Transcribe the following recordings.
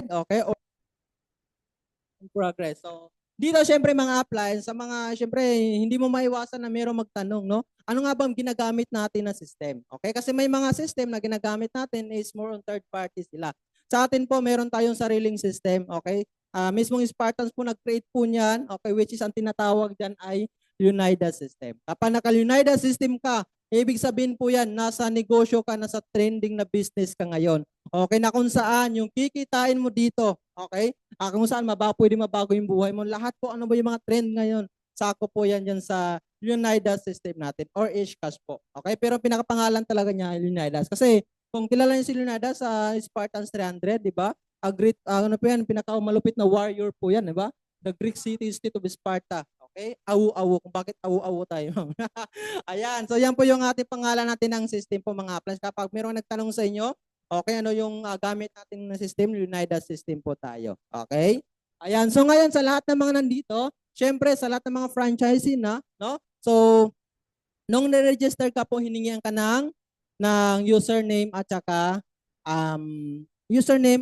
okay, or in progress. So, dito syempre mga appliance, sa mga syempre hindi mo maiwasan na mayroong magtanong, no? Ano nga bang ginagamit natin na system? Okay? Kasi may mga system na ginagamit natin is more on third party sila. Sa atin po, meron tayong sariling system, okay? Mismong Spartans po nag-create po niyan, okay, which is ang tinatawag diyan ay United system. Kapag naka-United system ka, ibig sabihin po yan, nasa negosyo ka, nasa trending na business ka ngayon. Okay, na kung saan yung kikitain mo dito, okay? Kung saan pwede mabago yung buhay mo. Lahat po, ano ba yung mga trend ngayon? Sako po yan dyan sa Leonidas system natin or Ishcash po. Okay? Pero pinakapangalan talaga niya ay Leonidas. Kasi kung kilala niyo si Leonidas sa Spartans 300, di ba? Ano po yan, pinakamalupit na warrior po yan, di ba? The Greek city of Sparta. Okay? Awu-awu. Kung bakit awu-awu tayo. Ayan. So yan po yung ating pangalan natin ng system po mga plans. Kapag mayroong nagtanong sa inyo, okay, ano yung gamit natin na system? United system po tayo. Okay? Ayan. So ngayon sa lahat ng mga nandito, syempre sa lahat ng mga franchisee na, no? So nung na-register ka po, hiningihan ka ng username at saka username,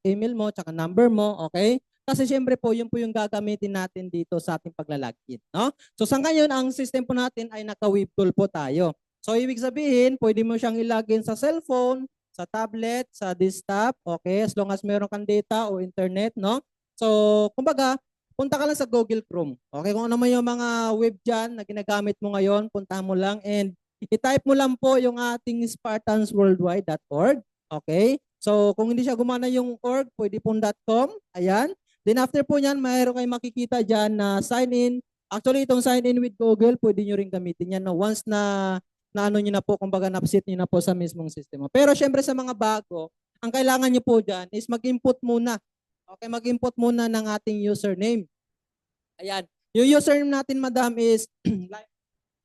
email mo, tsaka number mo, okay? Kasi syempre po, yun po yung gagamitin natin dito sa ating paglalagin, no? So sa ngayon, ang system po natin ay naka-web tool po tayo. So ibig sabihin, pwede mo siyang ilagin sa cellphone, sa tablet, sa desktop, okay? As long as meron kang data o internet, no? So, kumbaga, punta ka lang sa Google Chrome. Okay, kung ano man yung mga web dyan na ginagamit mo ngayon, punta mo lang and i-type mo lang po yung ating spartansworldwide.org. Okay? So, kung hindi siya gumana yung org, pwede pong .com. Ayan. Then after po niyan, mayroon kayong makikita dyan na sign in. Actually, itong sign in with Google, pwede nyo rin gamitin yan. No? Once na ano nyo na po, kumbaga na-sit nyo na po sa mismong sistema. Pero syempre sa mga bago, ang kailangan nyo po dyan is mag-input muna. Okay, mag-input muna ng ating username. Ayan. Yung username natin, madam, is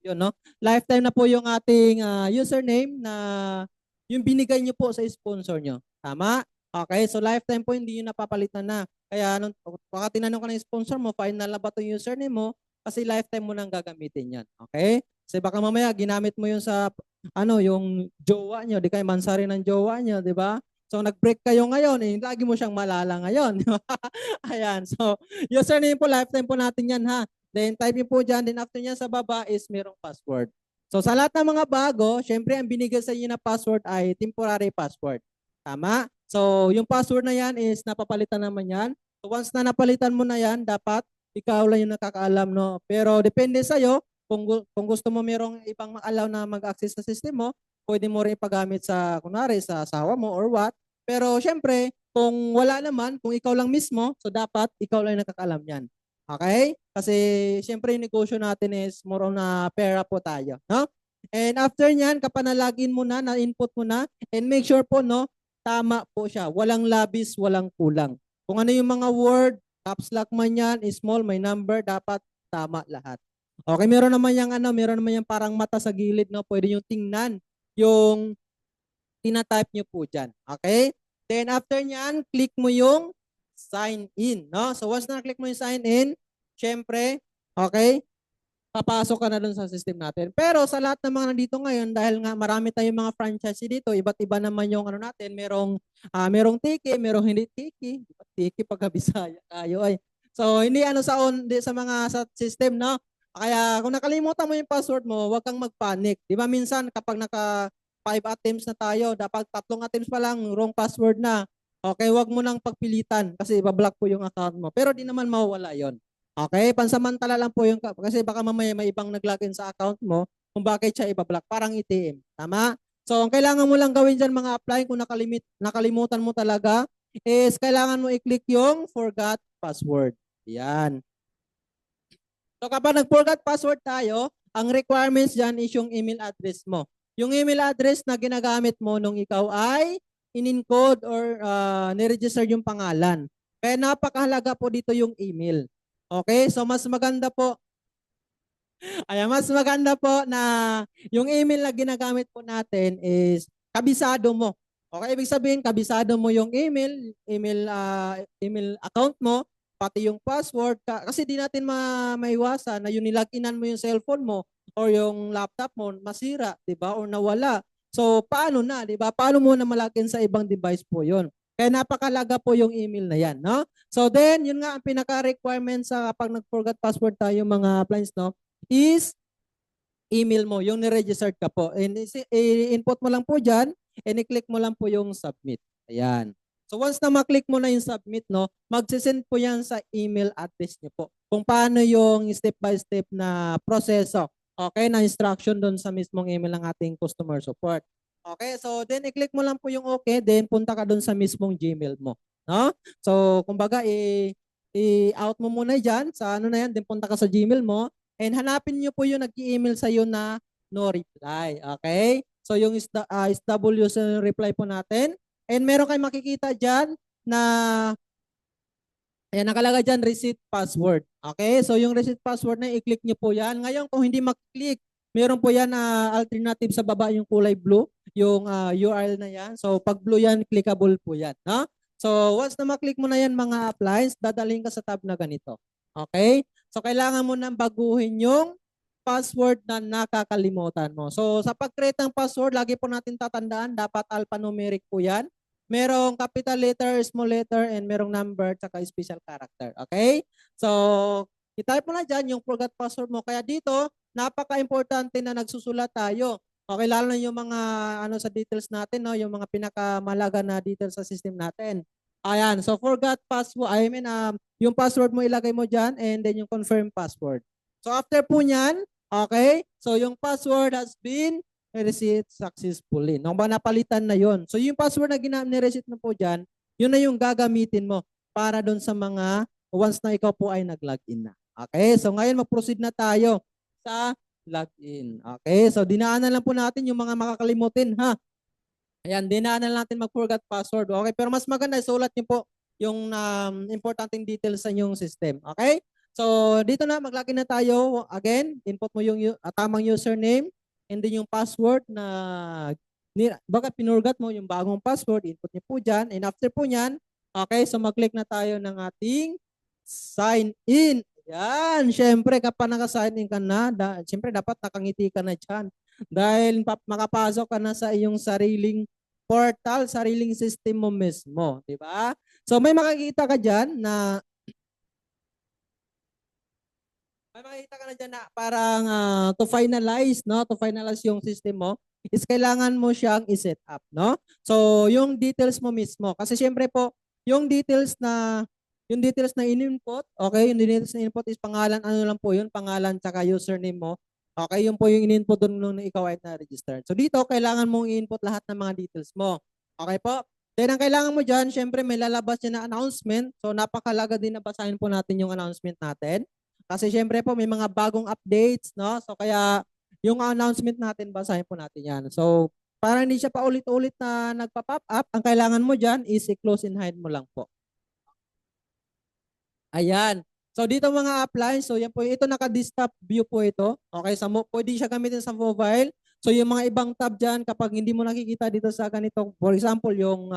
yun, no? Lifetime na po yung ating username na yung binigay niyo po sa sponsor niyo. Tama? Okay, so lifetime po hindi yun napapalitan na. Kaya nung baka tinanong ka ng sponsor mo, final na ba itong username mo? Kasi lifetime mo nang gagamitin yan. Okay? Kasi baka mamaya ginamit mo yun sa yung jowa niyo, di kayo mansari ng jowa niyo, di ba? So nag-break kayo ngayon, lagi mo siyang malala ngayon. Ayan, so username po, lifetime po natin yan ha. Then type po dyan, then after niyan sa baba is merong password. So sa lahat ng mga bago, syempre ang binigay sa inyo na password ay temporary password. Tama? So yung password na yan is napapalitan naman yan. So once na napalitan mo na yan, dapat ikaw lang yung nakakaalam, no? Pero depende sa'yo, kung gusto mo merong ibang allow na mag-access sa system mo, pwede mo rin ipagamit sa, kunwari, sa asawa mo or what. Pero syempre, kung wala naman, kung ikaw lang mismo, so dapat ikaw lang yung nakakaalam yan. Okay? Kasi syempre yung negosyo natin is more on na pera po tayo, no? And after niyan, kapag na-login mo na, na-input mo na, and make sure po, no, tama po siya. Walang labis, walang kulang. Kung ano yung mga word, caps lock man yan, small, may number, dapat tama lahat. Okay, meron naman yung parang mata sa gilid, no? Pwede yung tingnan yung tina-type nyo po dyan. Okay? Then after nyan, click mo yung sign in. No? So once na click mo yung sign in, syempre, okay, papasok ka na dun sa system natin. Pero sa lahat ng mga nandito ngayon, dahil nga marami tayong mga franchisee dito, iba't iba naman yung ano natin, merong tiki, merong hindi tiki. Tiki pagka Bisaya tayo ay. So hindi hindi sa mga sa system, no? Kaya kung nakalimutan mo yung password mo, huwag kang magpanic. Di ba minsan kapag naka 5 attempts na tayo, dapat 3 attempts pa lang, wrong password na. Okay, wag mo nang pagpilitan kasi ibablock po yung account mo. Pero di naman mawawala yon. Okay, pansamantala lang po yung, kasi baka mamaya may ibang nag-login sa account mo kung bakit siya ibablock, parang ATM. Tama? So, ang kailangan mo lang gawin dyan mga apply kung nakalimutan mo talaga is kailangan mo i-click yung forgot password. Yan. So, kapag nag-forgot password tayo, ang requirements dyan is yung email address mo. Yung email address na ginagamit mo nung ikaw ay in-encode or niregister yung pangalan. Kaya napakahalaga po dito yung email. Okay? So, mas maganda po na yung email na ginagamit po natin is kabisado mo. Okay, ibig sabihin kabisado mo yung email account mo, pati yung password kasi di natin maiwasan na yung niloginan mo yung cellphone mo or yung laptop mo masira, 'di ba? Or nawala. So paano na, 'di ba? Paano mo na malagin sa ibang device po 'yon? Kaya napakalaga po yung email na yan, no? So then, yun nga ang pinaka-requirement sa kapag nag-forgot password tayo mga appliance, no? Is email mo, yung ni-registered ka po. And i-input mo lang po dyan, and i-click mo lang po yung submit. Ayan. So once na maklik mo na yung submit, no, magsisend po yan sa email address niyo po. Kung paano yung step-by-step na proseso. Okay, na instruction doon sa mismong email ng ating customer support. Okay, so then i-click mo lang po yung okay, then punta ka doon sa mismong Gmail mo. No? So kumbaga, i-out mo muna dyan sa ano na yan, then punta ka sa Gmail mo, and hanapin nyo po yung nag-email sa iyo na no reply. Okay? So yung SW sa reply po natin. And meron kayong makikita dyan na ayan, nakalagay dyan receipt password. Okay? So yung receipt password na i-click nyo po yan. Ngayon kung hindi mag-click, meron po yan na alternative sa baba yung kulay blue, yung URL na yan. So pag blue yan, clickable po yan. No? So once na maklik mo na yan mga appliance, dadalhin ka sa tab na ganito. Okay? So kailangan mo nang baguhin yung password na nakakalimutan mo. So sa pag-create ng password, lagi po natin tatandaan, dapat alphanumeric po yan. Merong capital letter, small letter, and merong number, tsaka special character. Okay? So, i-type mo na dyan yung forgot password mo. Kaya dito, napaka-importante na nagsusulat tayo. Okay, lalo na yung mga ano sa details natin, no? Yung mga pinakamalaga na details sa system natin. Ayan, so forgot password, yung password mo ilagay mo dyan, and then yung confirm password. So after po nyan, okay, so yung password has been reset successfully. Nung ba napalitan na yon. So yung password na ni-reset mo po dyan, yun na yung gagamitin mo para doon sa mga once na ikaw po ay nag-login na. Okay, so ngayon mag-proceed na tayo sa login. Okay, so dinaanan lang po natin yung mga makakalimutin, ha? Ayan, dinaanan natin mag-forgot password. Okay, pero mas maganda, isulat niyo po yung importanteng details sa inyong system. Okay? So, dito na, mag-login na tayo. Again, input mo yung tamang username and then yung password na baka pinurgat mo yung bagong password, input niyo po dyan. And after po nyan, okay, so mag-click na tayo ng ating sign in. Yan, syempre kapag naka-sign in ka na, syempre dapat nakangiti ka na dyan. Dahil makapasok ka na sa iyong sariling portal, sariling system mo mismo, di ba? So may makikita ka diyan na parang to finalize, no? To finalize yung system mo is kailangan mo siyang i-set up, no? So yung details mo mismo kasi syempre po yung details na in-input, okay, yung details na input is pangalan, ano lang po yun, pangalan tsaka username mo. Okay, yun po yung in-input doon nung ikaw ay na-register. So dito, kailangan mong i-input lahat ng mga details mo. Okay po? Then ang kailangan mo dyan, syempre may lalabas yan na announcement. So napakalaga din na basahin po natin yung announcement natin. Kasi syempre po may mga bagong updates, no? So kaya yung announcement natin, basahin po natin yan. So para hindi siya paulit-ulit na nagpa-pop up, ang kailangan mo dyan is i-close and hide mo lang po. Ayan. So dito mga appliance, so yan po, ito naka-desktop view po ito. Okay, pwede siya gamitin sa mobile. So yung mga ibang tab dyan, kapag hindi mo nakikita dito sa ganito, for example, yung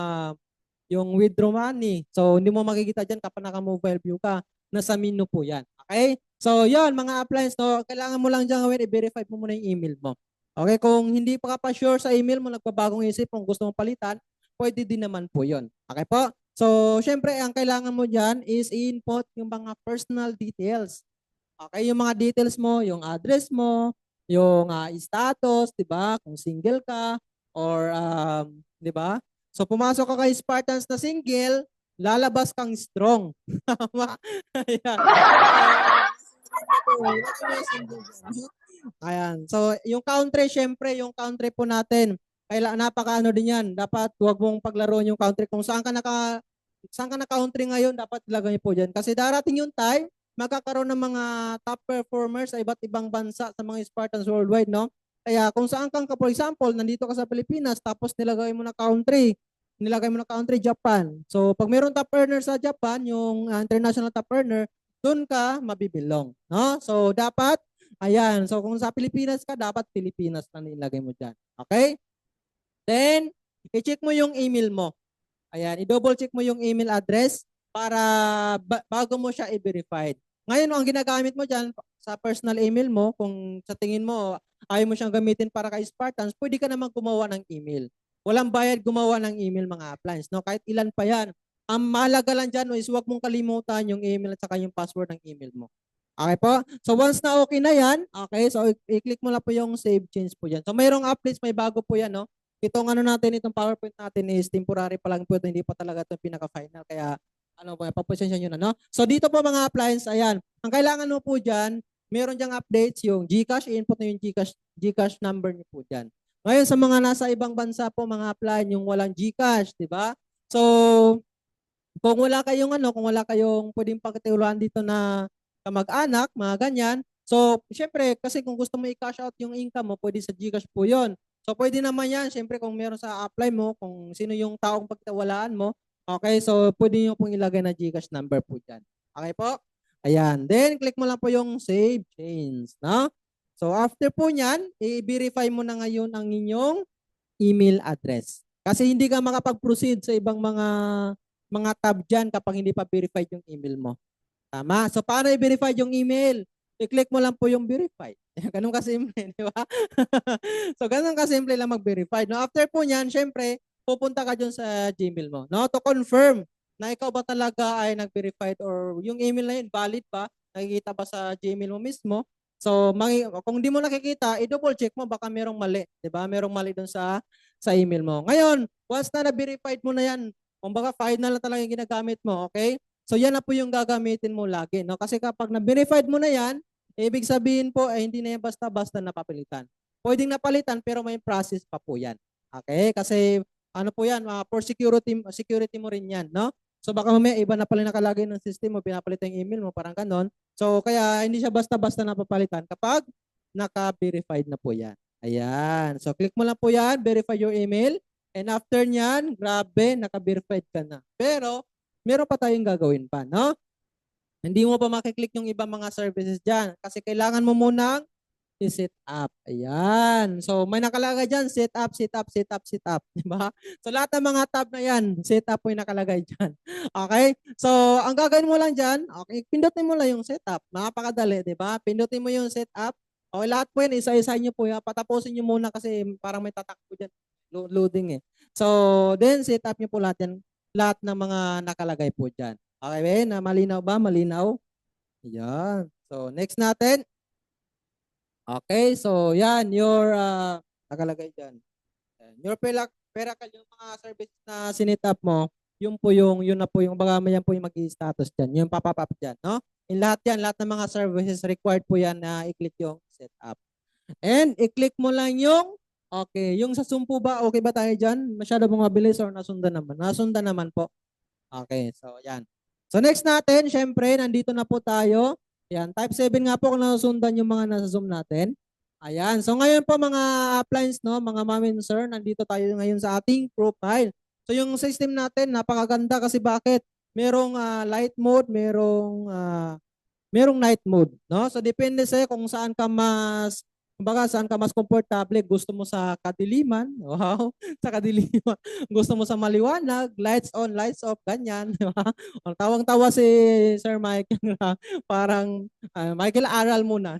withdraw money. So hindi mo makikita dyan kapag naka-mobile view ka. Nasa menu po yan. Okay? So yon mga appliance, no, kailangan mo lang dyan gawin, i-verify mo muna yung email mo. Okay, kung hindi pa ka pa sure sa email mo, nagpabagong isip, kung gusto mong palitan, pwede din naman po yon. Okay po? So, syempre, ang kailangan mo dyan is i-input yung mga personal details. Okay, yung mga details mo, yung address mo, yung status, di ba? Kung single ka, or, di ba? So, pumasok ka kay Spartans na single, lalabas kang strong. Tama? Ayan. Ayan. So, yung country, syempre, yung country po natin, napaka-ano din yan. Dapat huwag mong paglaruan yung country. Kung saan ka na-country ngayon, dapat ilagay po dyan. Kasi darating yung time, magkakaroon ng mga top performers sa iba't ibang bansa sa mga Spartans worldwide, no? Kaya kung saan kang, for example, nandito ka sa Pilipinas, tapos nilagay mo na country, Japan. So, pag mayroong top earner sa Japan, yung international top earner, doon ka mabibilong, no? So, dapat ayan. So, kung sa Pilipinas ka, dapat Pilipinas na nilagay mo dyan. Okay? Then, i-check mo yung email mo. Ayan, i-double check mo yung email address para bago mo siya i-verified. Ngayon, ang ginagamit mo dyan sa personal email mo, kung sa tingin mo, ayaw mo siyang gamitin para kay Spartans, pwede ka naman gumawa ng email. Walang bayad gumawa ng email mga appliance, no? Kahit ilan pa yan. Ang mahalaga lang dyan is huwag mong kalimutan yung email at saka yung password ng email mo. Okay po? So once na okay na yan, okay, so i-click mo lang po yung save change po yan. So mayroong updates, may bago po yan, no? Itong ano natin, itong PowerPoint natin is temporary pa lang po ito, hindi pa talaga ito pinaka-final. Kaya ano po, papasensya nyo na, no? So dito po mga appliance, ayan. Ang kailangan mo po dyan, meron dyang updates, yung GCash, i-input na yung GCash number niyo po dyan. Ngayon sa mga nasa ibang bansa po, mga apply, yung walang GCash, di ba? So, kung wala kayong kung wala kayong pwedeng pagkatiwalaan dito na kamag-anak, mga ganyan. So, syempre, kasi kung gusto mo i-cash out yung income mo, pwede sa GCash po 'yon. So, pwede naman 'yan, syempre kung meron sa apply mo, kung sino yung taong pagkatiwalaan mo. Okay, so pwede niyo pong ilagay na GCash number po diyan. Okay po? Ayan. Then, click mo lang po yung save change, no? So, after po niyan, i-verify mo na ngayon ang inyong email address. Kasi hindi ka makapag-proceed sa ibang mga tab dyan kapag hindi pa verified yung email mo. Tama? So, paano i-verify yung email? I-click mo lang po yung verify. Ganun kasimple, di ba? So, ganun kasimple lang mag-verify. No? After po niyan, syempre, pupunta ka dyan sa Gmail mo. No? To confirm na ikaw ba talaga ay nag-verified or yung email na yun valid ba? Nakikita ba sa Gmail mo mismo? So, kung di mo nakikita, i-double check mo baka merong mali, 'di ba? Merong mali doon sa email mo. Ngayon, once na na-verified mo na 'yan, kumbaga final na talaga yung ginagamit mo, okay? So yan na po yung gagamitin mo lagi, no? Kasi kapag na-verified mo na 'yan, ibig sabihin po ay hindi na yan basta-basta napapalitan. Pwedeng napalitan pero may process pa po 'yan. Okay? Kasi ano po 'yan, for security mo rin 'yan, no? So baka mamaya iba na pala nakalagay ng system mo, pinapalitan yung email mo, parang ganon. So kaya hindi siya basta-basta napapalitan kapag naka-verified na po 'yan. Ayan. So click mo lang po 'yan, verify your email. And after niyan, grabe, naka-verified ka na. Pero meron pa tayong gagawin pa, no? Hindi mo pa makiklik yung ibang mga services diyan kasi kailangan mo munang i-set up. Ayan. So, may nakalagay dyan, set up, set up, set up, set up. Diba? So, lahat ng mga tab na yan, set up po yung nakalagay dyan. Okay? So, ang gagawin mo lang dyan, okay, pindutin mo lang yung setup. Napakadali, di ba? Pindutin mo yung setup. Okay, lahat po yan, isa-isa nyo po yan. Patapusin nyo muna kasi parang may tatakbo dyan. Loading eh. So, then set up nyo po lahat yan. Lahat ng mga nakalagay po dyan. Okay, na malinaw ba? Malinaw? Ayan. So, next natin. Okay, so yan, your nakalagay dyan. Your Peracal, yung mga service na sinitap mo, yun na po yung baga yan po yung mag-i-status dyan, yung papap up dyan, no? In lahat yan, lahat ng mga services required po yan na i-click yung setup. And i-click mo lang yung, okay, yung sa sumpo ba, okay ba tayo dyan? Masyado mong mabilis or nasundan naman? Nasundan naman po. Okay, so yan. So next natin, syempre, nandito na po tayo. Yan, type 7 nga po kung nasundan yung mga nasa Zoom natin. Ayan, so ngayon po mga appliance, no, mga ma'am and sir, nandito tayo ngayon sa ating profile. So yung system natin, napakaganda kasi bakit? Merong light mode, merong night mode, no? So depende sa kung saan ka mas kumbaga saan ka mas komportable, gusto mo sa kadiliman, wow, sa kadiliman, gusto mo sa maliwanag, lights on, lights off, ganyan, di ba? O, tawang-tawa si Sir Michael, parang Michael aral muna.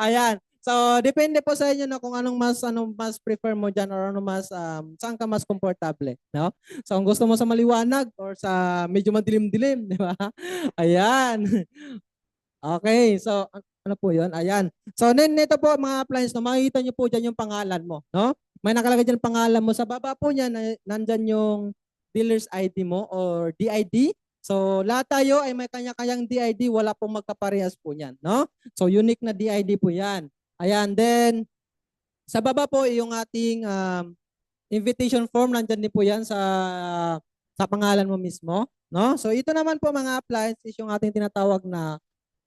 Ayan. So depende po sa inyo na kung anong mas prefer mo diyan or ano mas saan ka mas komportable, no? So kung gusto mo sa maliwanag or sa medyo madilim-dilim, di ba? Ayan. Okay, so ano po 'yon? Ayan. So nito po mga appliance, no, makikita niyo po diyan yung pangalan mo, no? May nakalagay diyan pangalan mo. Sa baba po niyan nandiyan yung dealer's ID mo or DID. So lahat tayo ay may kanya-kanyang DID, wala pong magkaparehas po niyan, no? So unique na DID po 'yan. Ayan, then sa baba po yung ating invitation form, nandiyan din po 'yan sa pangalan mo mismo, no? So ito naman po mga appliance is yung ating tinatawag na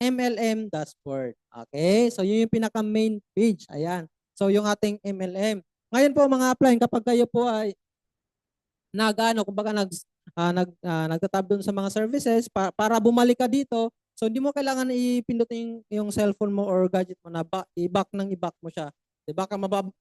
MLM dashboard. Okay? So yun yung pinaka main page. Ayan. So yung ating MLM. Ngayon po mga appliance, kapag kayo po ay kumbaga nagtatab doon sa mga services para bumalik ka dito. So hindi mo kailangan ipindutin yung cellphone mo or gadget mo na i-back mo siya. 'Di ba?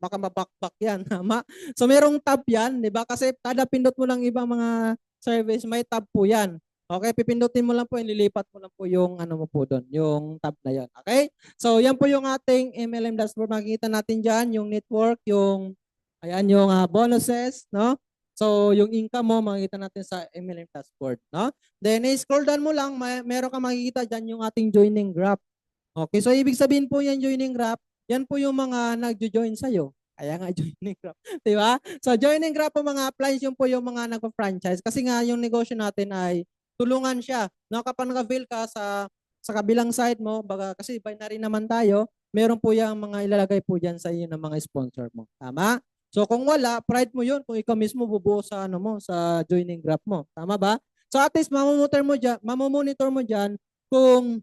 Baka mabackback 'yan, tama? So merong tab 'yan, 'di ba? Kasi kada pindot mo ng ibang mga service, may tab po 'yan. Okay, pipindutin mo lang po, ililipat mo lang po yung ano mo po doon, yung tab na 'yon. Okay? So yan po yung ating MLM dashboard. Makikita natin diyan yung network, yung Ayan yung bonuses, no? So, yung income mo, makikita natin sa MLM dashboard, no? Then, scroll down mo lang, meron kang makikita dyan yung ating joining graph. Okay, so ibig sabihin po yan, joining graph, yan po yung mga nagjo-join sa'yo. Kaya nga joining graph, di ba? So, joining graph po mga appliance, yun po yung mga nagpa-franchise. Kasi nga, yung negosyo natin ay tulungan siya. No, kapag nag-avail ka sa kabilang side mo, baga, kasi binary naman tayo, meron po yung mga ilalagay po dyan sa iyo ng mga sponsor mo. Tama? So kung wala, pride mo 'yun kung ikaw mismo bubuo sa ano mo, sa joining graph mo. Tama ba? So at least mamomonitor mo diyan kung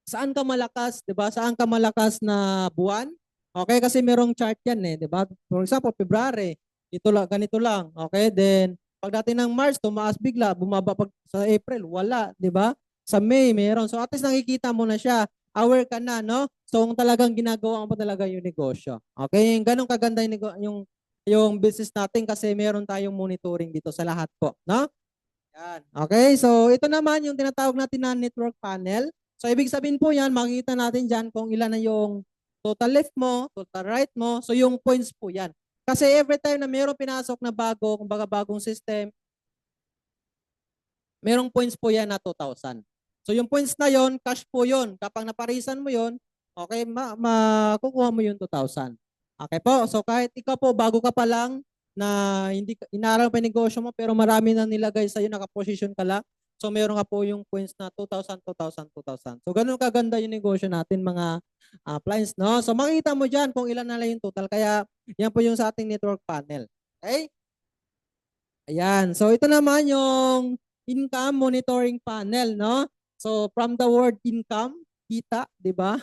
saan ka malakas, 'di ba? Saan ka malakas na buwan? Okay, kasi merong chart 'yan eh, 'di ba? For example, February, ito lang, ganito lang. Okay, then pagdating ng March, tumaas bigla, bumaba pag sa April, wala, 'di ba? Sa May, meron. So at least nakikita mo na siya. Aware ka na, no? So kung talagang ginagawa mo talaga yung negosyo. Okay, yung ganun kaganda yung business natin kasi meron tayong monitoring dito sa lahat po, no? Yan. Okay, so ito naman yung tinatawag natin na network panel. So ibig sabihin po yan, makikita natin dyan kung ilan na yung total left mo, total right mo. So yung points po yan. Kasi every time na mayroong pinasok na bago, kumbaga bagong system, merong points po yan na 2,000. So yung points na yon, cash po yon. Kapag naparisan mo yon, okay, makukuha mo yung 2,000. Okay po, so kahit ikaw po bago ka pa lang na hindi inaaral pa yung negosyo mo pero marami na nilagay sa'yo, nakaposition ka lang. So meron ka po yung points na 2,000, 2,000, 2,000. So ganun kaganda yung negosyo natin mga appliance, no? So makikita mo dyan kung ilan na lang yung total. Kaya yan po yung sa ating network panel. Okay? Ayan. So ito naman yung income monitoring panel, no? So from the word income, kita, 'di ba?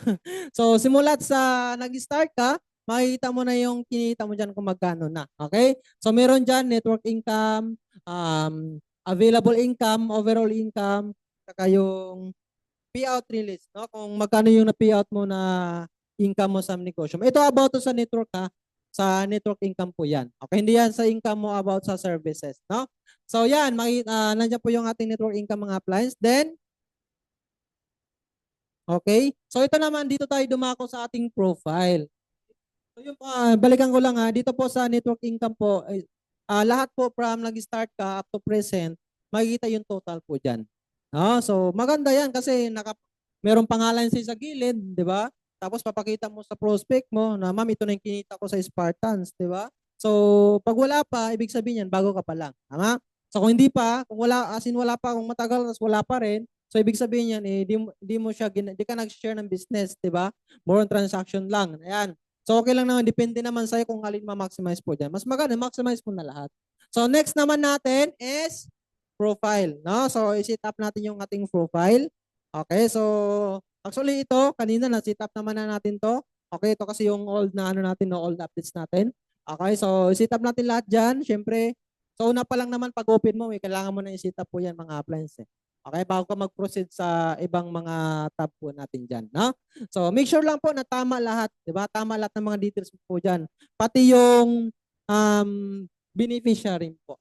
So simulat sa nag-start ka, makikita mo na yung kinita mo diyan kung magkano na. Okay? So meron diyan network income, available income, overall income, saka yung payout release, no? Kung magkano yung na-payout mo na income mo sa negosyo. Ito about to sa network ha. Sa network income po yan. Okay, hindi yan sa income mo about sa services, no? So yan, nandiyan po yung ating network income mga appliance. Then, okay. So ito naman, dito tayo dumako sa ating profile. So yung, balikan ko lang ha, dito po sa network income po, lahat po from nag-start ka up to present, makikita yung total po dyan. No? So maganda yan kasi merong pangalan sa gilid, di ba? Tapos papakita mo sa prospect mo na ma'am, ito na yung kinita ko sa Spartans, di ba? So pag wala pa, ibig sabihin yan, bago ka pa lang. Tama? So kung hindi pa, kung wala, as in wala pa, kung matagal, tapos wala pa rin, so ibig sabihin yan, di mo siya, di ka nag-share ng business, di ba? More on transaction lang. Ayan. So okay lang naman, depende naman sa'yo kung alin ma-maximize po dyan. Mas maganda, maximize mo na lahat. So next naman natin is profile. No? So i-set up natin yung ating profile. Okay, so actually ito, kanina na-set up naman na natin to. Okay, ito kasi yung old na ano natin, no, old updates natin. Okay, so i-set up natin lahat dyan. Siyempre, so una pa lang naman pag open mo, kailangan mo na i-set up po yan mga appliance. Okay, bago ka mag-proceed sa ibang mga tab po natin dyan. No? So make sure lang po na tama lahat. Diba? Tama lahat ng mga details po dyan. Pati yung beneficiary po.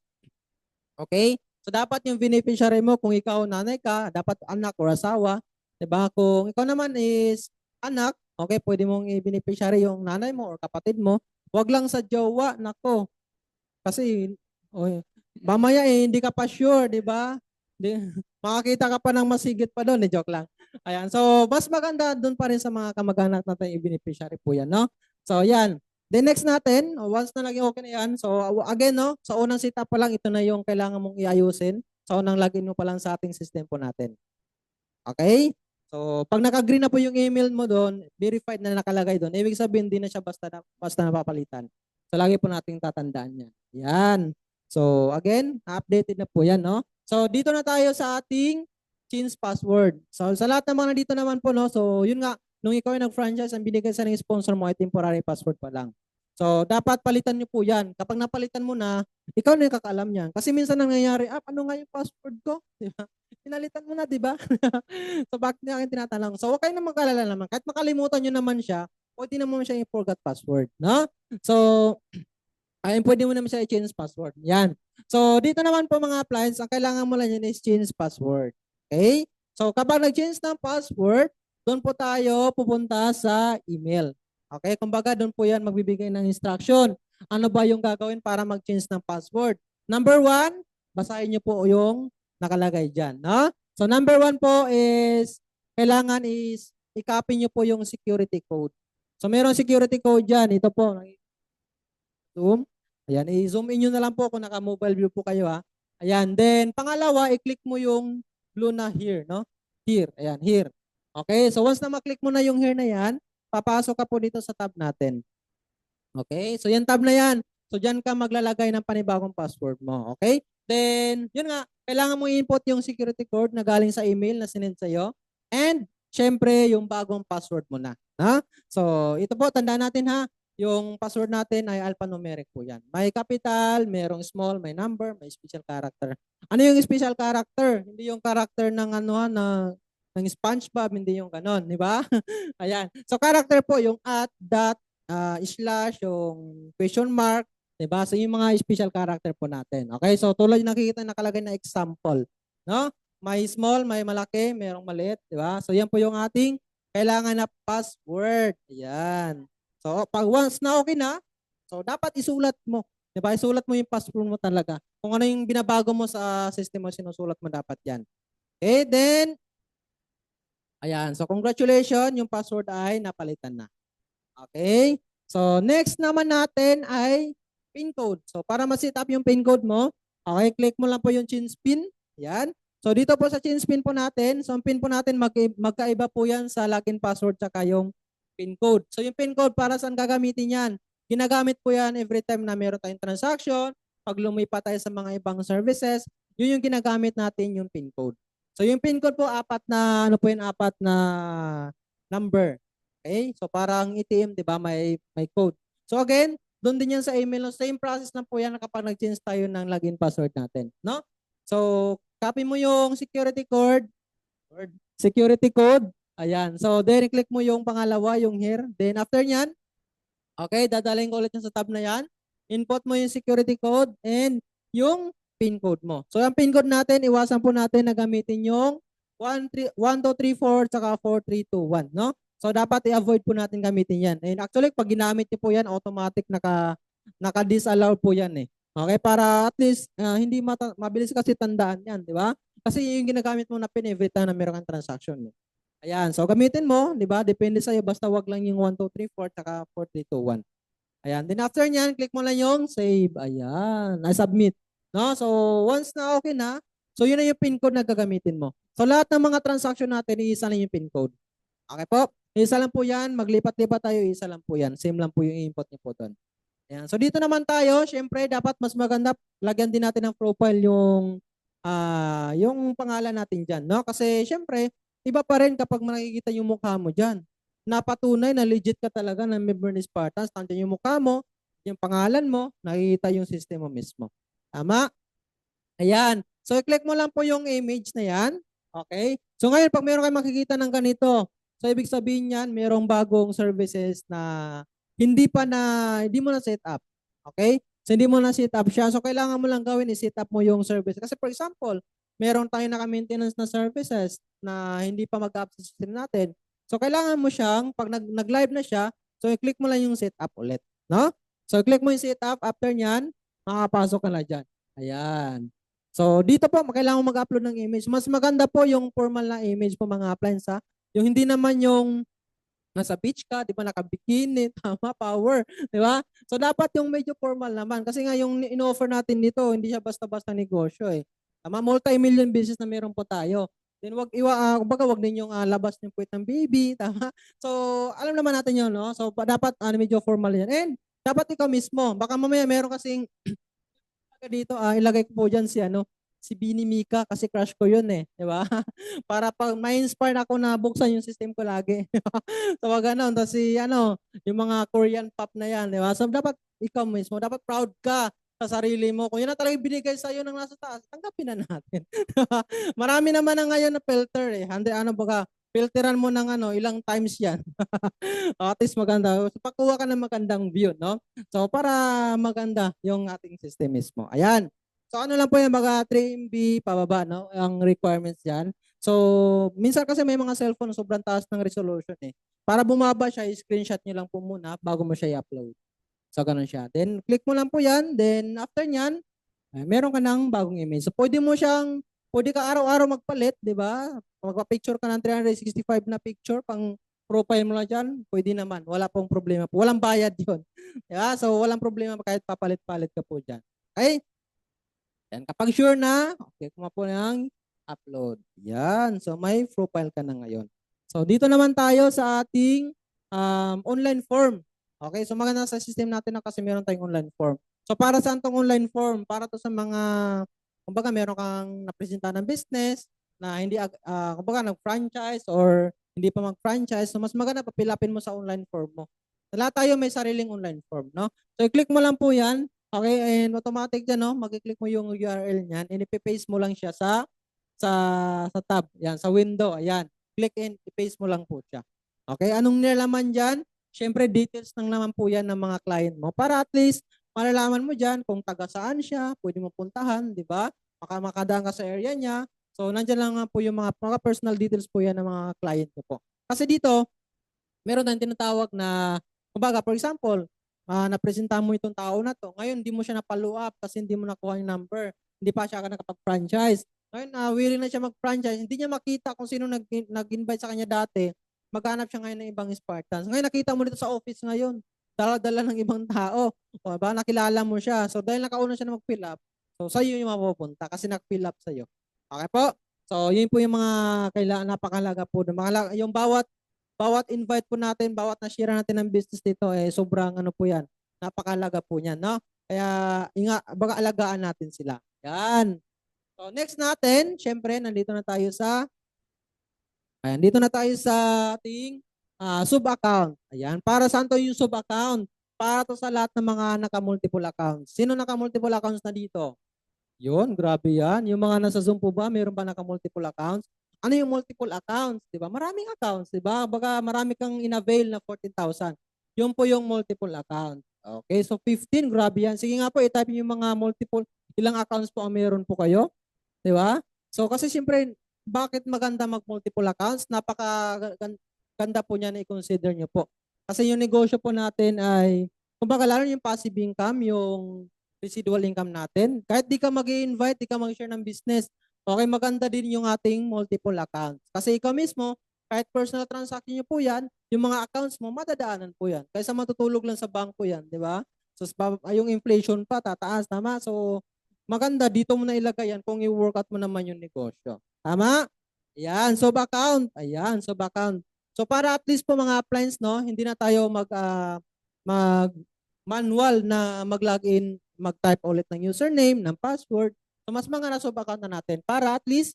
Okay? So dapat yung beneficiary mo, kung ikaw nanay ka, dapat anak or asawa. Diba? Kung ikaw naman is anak, okay, pwede mong i-beneficiary yung nanay mo or kapatid mo. Huwag lang sa jowa, nako. Kasi, mamaya hindi ka pa sure, di ba? Makakita ka pa ng masigit pa doon, joke lang. Ayan, so mas maganda doon pa rin sa mga kamag-anak natin i-beneficiary po yan, no? So, yan. Then next natin, once na naging okay na yan, so again, no, sa unang setup pa lang, ito na yung kailangan mong iayusin. Sa unang login mo pa lang sa ating system po natin. Okay? So, pag naka-green na po yung email mo doon, verified na nakalagay doon, ibig sabihin, hindi na siya basta napapalitan. So, lagi po nating tatandaan yan. Yan. So, again, updated na po yan, no? So, dito na tayo sa ating change password. So, sa lahat ng mga nandito naman po, no? So, yun nga, nung ikaw ay nag-franchise, ang binigay sa ng sponsor mo ay temporary password pa lang. So, dapat palitan nyo po yan. Kapag napalitan mo na, ikaw na yung kakaalam yan. Kasi minsan nangyayari, ano nga yung password ko? Di ba? Pinalitan mo na, di ba? So, bakit niya akin tinatanong? So, okay na mag-alala naman. Kahit makalimutan nyo naman siya, pwede naman siya yung forgot password, no? So, pwede mo naman siya i-change password. Yan. So, dito naman po mga appliance, ang kailangan mo lang yan is change password. Okay? So, kapag nag-change ng password, doon po tayo pupunta sa email. Okay? Kumbaga, doon po yan magbibigay ng instruction. Ano ba yung gagawin para mag-change ng password? Number one, basahin niyo po yung nakalagay dyan. No? So number one po is, kailangan is, i-copy niyo po yung security code. So mayroong security code dyan. Ito po, zoom. Ayan, i-zoom in nyo na lang po kung naka-mobile view po kayo ha. Ayan, then pangalawa, i-click mo yung blue na here, no? Here, ayan, here. Okay, so once na maklik mo na yung here na yan, papasok ka po dito sa tab natin. Okay, so yan tab na yan. So dyan ka maglalagay ng panibagong password mo. Okay, then yun nga, kailangan mo i-input yung security code na galing sa email na sinend sa'yo. And syempre, yung bagong password mo na. Ha? So ito po, tandaan natin ha. Yung password natin ay alphanumeric po yan. May capital, merong small, may number, may special character. Ano yung special character? Hindi yung character ng ano ha, ng SpongeBob, hindi yung ganon, di ba? Ayan. So character po yung at, dot, slash, yung question mark, di ba? So yung mga special character po natin. Okay? So tulad yung nakikita nakalagay na example, no? May small, may malaki, merong maliit, di ba? So yan po yung ating kailangan na password. Ayan. So, pag once na okay na, so dapat isulat mo. Diba? Isulat mo yung password mo talaga. Kung ano yung binabago mo sa system mo, sinusulat mo dapat yan. Okay, then, ayan. So, congratulations, yung password ay napalitan na. Okay? So, next naman natin ay pin code. So, para ma-set up yung pin code mo, okay, click mo lang po yung change pin. Ayan. So, dito po sa change pin po natin, so ang pin po natin magkaiba po yan sa login password tsaka yung pin code. So, yung pin code para saan gagamitin yan? Ginagamit po yan every time na meron tayong transaction, pag lumipat tayo sa mga ibang services, yun yung ginagamit natin yung pin code. So, yung pin code po, apat na number. Okay? So parang ATM, 'di ba, may code. So again, doon din yan sa email, no? Same process na po yan kapag nag-change tayo ng login password natin, no? So copy mo yung security code. Ayan. So then click mo yung pangalawa, yung here. Then after niyan, okay, dadalhin ko ulit yung sa tab na yan. Input mo yung security code and yung PIN code mo. So ang PIN code natin, iwasan po natin na gamitin yung 1234 tsaka 4321, no? So dapat i-avoid po natin gamitin yan. And actually, pag ginamit niyo po yan, automatic naka-disallow po yan eh. Okay, para at least hindi mabilis kasi tandaan yan, di ba? Kasi yung ginagamit mo na PIN every time na meron kang transaction. Eh. Ayan, so gamitin mo, di ba? Depende sa'yo, basta wag lang yung 1234 tsaka 4321. Ayan, then after nyan, click mo lang yung save. Ayan, submit. No? So once na okay na, so yun na yung PIN code na gagamitin mo. So lahat ng mga transaction natin, iisa lang yung PIN code. Okay po? Isa lang po yan. Maglipat-lipat tayo, isa lang po yan. Same lang po yung input niyo po doon. Ayan. So dito naman tayo, syempre dapat mas maganda, lagyan din natin ng profile yung pangalan natin dyan. No? Kasi syempre, iba pa rin kapag makikita yung mukha mo dyan. Napatunay na legit ka talaga ng member ni Spartans. Nandiyan yung mukha mo, yung pangalan mo, nakikita yung system mo mismo. Tama? Ayan. So, i-click mo lang po yung image na yan. Okay? So, ngayon, pag meron kayo makikita ng ganito, so, ibig sabihin yan, merong bagong services na hindi mo na set up. Okay? So, hindi mo na set up siya. So, kailangan mo lang gawin is set up mo yung service. Kasi, for example, meron tayo naka-maintenance na services na hindi pa mag-up sa system natin. So, kailangan mo siyang, pag nag-live na siya, so, i-click mo lang yung set up ulit. No? So, i-click mo yung set up. After nyan, makapasok ka na dyan. Ayan. So, dito po, kailangan mo mag-upload ng image. Mas maganda po yung formal na image po mga appliance ha. Yung hindi naman yung nasa beach ka, di ba, naka-bikini, tama, power, di ba? So, dapat yung medyo formal naman. Kasi nga yung in-offer natin dito, hindi siya basta-basta negosyo eh. Tama, multi-million business na meron po tayo. Then wag ninyong labas yung puwet ng baby, tama? So, alam naman natin yun, no? So, dapat medyo formal yan. And dapat ikaw mismo. Baka mamaya meron kasing dito, ilagay ko po dyan si Bini Mika kasi crush ko yun eh, di ba? Para pag ma-inspire ako na buksan yung system ko lagi. So wag ganun, tapos yung mga Korean pop na yan, di ba? So dapat ikaw mismo, dapat proud ka sa sarili mo. Kung yun na talaga binigay sa iyo ng nasa taas, tanggapin na natin. Marami naman na ngayon na filter eh. Filteran mo ng ilang times yan. At least maganda. So, pakuha ka ng magandang view, no? So, para maganda yung ating system mismo. Ayan. So, ano lang po yan, mga 3 MB pababa, no? Ang requirements yan. So, minsan kasi may mga cellphone sobrang taas ng resolution eh. Para bumaba siya, screenshot nyo lang po muna bago mo siya i-upload. So, ganun siya. Then, click mo lang po yan. Then, after nyan, meron ka ng bagong image. So, pwede ka araw-araw magpalit, di ba? Magpa-picture ka ng 365 na picture, pang profile mo na dyan, pwede naman. Wala pong problema po. Walang bayad yun. Yeah, so, walang problema kahit papalit-palit ka po dyan. Okay? Yan. Kapag sure na, okay, kuma po ng upload. Yan. So, may profile ka na ngayon. So, dito naman tayo sa ating online form. Okay, so maganda sa system natin na kasi meron tayong online form. So, para saan tong online form? Para to sa mga, kumbaga meron kang napresenta ng business na hindi, kumbaga nag-franchise or hindi pa mag-franchise. So, mas maganda papilapin mo sa online form mo. Lahat tayo may sariling online form, no? So, i-click mo lang po yan. Okay, and automatic dyan, no? Mag-click mo yung URL niyan and ipipaste mo lang siya sa tab. Yan, sa window. Ayan. Click and i-paste mo lang po siya. Okay, anong nilalaman dyan? Siyempre, details lang naman po yan ng mga client mo. Para at least, malalaman mo dyan kung taga saan siya, pwede mo puntahan, di ba? Makadaan ka sa area niya. So, nandyan lang nga po yung mga personal details po yan ng mga client mo po. Kasi dito, meron tayong tinatawag na, kumbaga, for example, napresenta mo itong tao na to. Ngayon, hindi mo siya na-follow up kasi hindi mo nakuha yung number. Hindi pa siya nakapag-franchise. Ngayon, willing na siya mag-franchise. Hindi niya makita kung sino nag-invite sa kanya dati. Maghanap siya ngayon ng ibang Spartans. Ngayon, nakita mo dito sa office ngayon. Dala-dala ng ibang tao. O, ba, nakilala mo siya. So, dahil nakauna siya na mag-fill up, so, sa'yo yung mapupunta kasi nag-fill up sa'yo. Okay po? So, yun po yung mga kailangan, napakalaga po. Yung bawat invite po natin, bawat na-share natin ng business dito, sobrang ano po yan. Napakalaga po niyan, no? Kaya, baga alagaan natin sila. Yan. So, next natin, syempre, dito na tayo sa ating sub-account. Ayan. Para saan to yung sub-account? Para to sa lahat ng mga naka-multiple accounts. Sino naka-multiple accounts na dito? Yun, grabe yan. Yung mga nasa Zoom po ba, mayroon ba naka-multiple accounts? Ano yung multiple accounts? Diba? Maraming accounts, diba? Baka marami kang in-avail na 14,000. Yun po yung multiple account. Okay, so 15, grabe yan. Sige nga po, i-type yung mga multiple, ilang accounts po ang meron po kayo. Diba? So kasi siyempre, bakit maganda mag-multiple accounts? Napaka-ganda po niya na i-consider nyo po. Kasi yung negosyo po natin ay, kumbaga lalo yung passive income, yung residual income natin. Kahit di ka mag-invite, di ka mag-share ng business, okay, maganda din yung ating multiple accounts. Kasi ikaw mismo, kahit personal transaction nyo po yan, yung mga accounts mo, madadaanan po yan. Kaysa matutulog lang sa bangko yan, di ba? So, yung inflation pa, tataas, tama? So, maganda, dito mo na ilagay yan kung i-workout mo naman yung negosyo. Tama? Ayan, sub-account. Ayan, sub-account. So, para at least po mga appliance, no, hindi na tayo mag-manual na mag-login, mag-type ulit ng username, ng password. So, mas mga na sub-account na natin para at least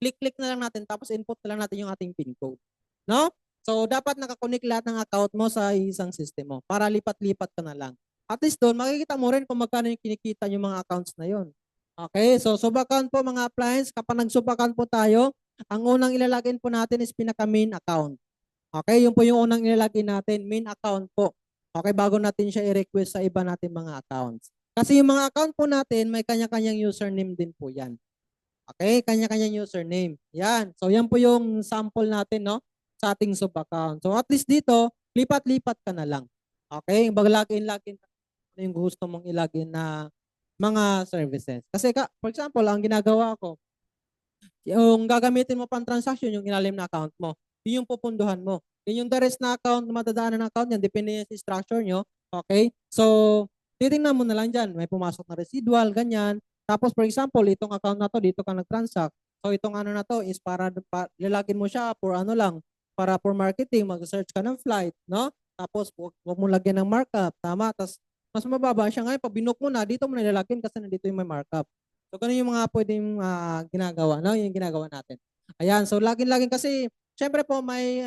click-click na lang natin tapos input na lang natin yung ating PIN code. No? So, dapat nakakonect lahat ng account mo sa isang system mo para lipat-lipat ka na lang. At least doon, makikita mo rin kung magkano yung kinikita yung mga accounts na yon. Okay, so sub-account po mga appliance. Kapag nag-sub-account po tayo, ang unang ilalagin po natin is pinaka-main account. Okay, yun po yung unang ilalagin natin, main account po. Okay, bago natin siya i-request sa iba natin mga accounts. Kasi yung mga account po natin, may kanya-kanyang username din po yan. Okay, kanya-kanyang username. Yan. So, yan po yung sample natin, no? Sa ating sub-account. So, at least dito, lipat-lipat ka na lang. Okay, login ano yung gusto mong ilagin na mga services. Kasi, for example, ang ginagawa ko, yung gagamitin mo pang transaction, yung ilalim na account mo, yun yung pupunduhan mo. Yun yung the rest na account, matadaanan ng account yan, depende sa structure nyo. Okay? So, titingnan mo na lang dyan. May pumasok na residual, ganyan. Tapos, for example, itong account na to, dito ka nag-transact. So, itong ano na to is para lalagin mo siya for ano lang, para for marketing, mag-search ka ng flight, no? Tapos, huwag mo lagyan ng markup. Tama? Tapos, mas mababa siya ngayon. Pag binook mo na, dito mo na ilalagin kasi nandito yung may markup. So, ganun yung mga pwedeng ginagawa, no? Yung ginagawa natin. Ayan, so laging-laging kasi, syempre po may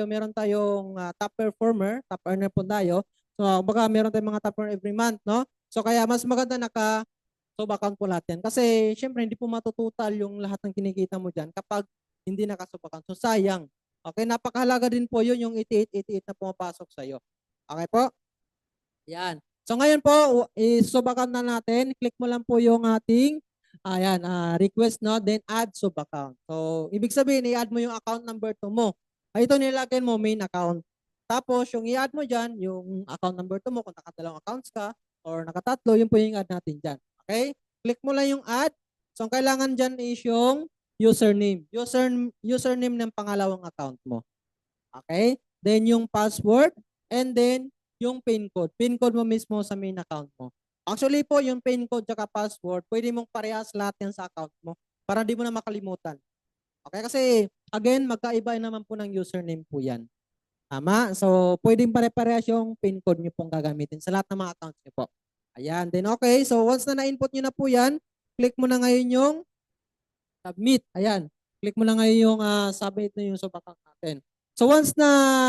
meron tayong top performer, top earner po tayo. So, baka meron tayong mga top earner every month, no? So, kaya mas maganda sub-account po lahat yan. Kasi, syempre, hindi po matututal yung lahat ng kinikita mo dyan kapag hindi naka-sub-account. So, sayang. Okay, napakahalaga din po yun, yung 8888 na pumapasok sa'yo. Okay po? Yan. So, ngayon po, sub-account na natin. Click mo lang po yung ating request, no? Then add sub-account. So, ibig sabihin, i-add mo yung account number 2 mo. Ito nilagyan mo, main account. Tapos yung i-add mo dyan, yung account number to mo, kung nakadalawang accounts ka or nakatatlo, yun po yung add natin dyan. Okay? Click mo lang yung add. So ang kailangan dyan is yung username. Username ng pangalawang account mo. Okay? Then yung password and then yung PIN code. PIN code mo mismo sa main account mo. Actually po, yung PIN code at password, pwede mong parehas lahat yan sa account mo para di mo na makalimutan. Okay? Kasi again, magkaiba naman po ng username po yan. Tama? So, pwedeng pare-parehas yung PIN code nyo pong gagamitin sa lahat ng mga accounts nyo po. Ayan. Then okay, so once na na-input nyo na po yan, click mo na ngayon yung submit. Ayan. Click mo na ngayon yung submit na yung sub account natin. So once na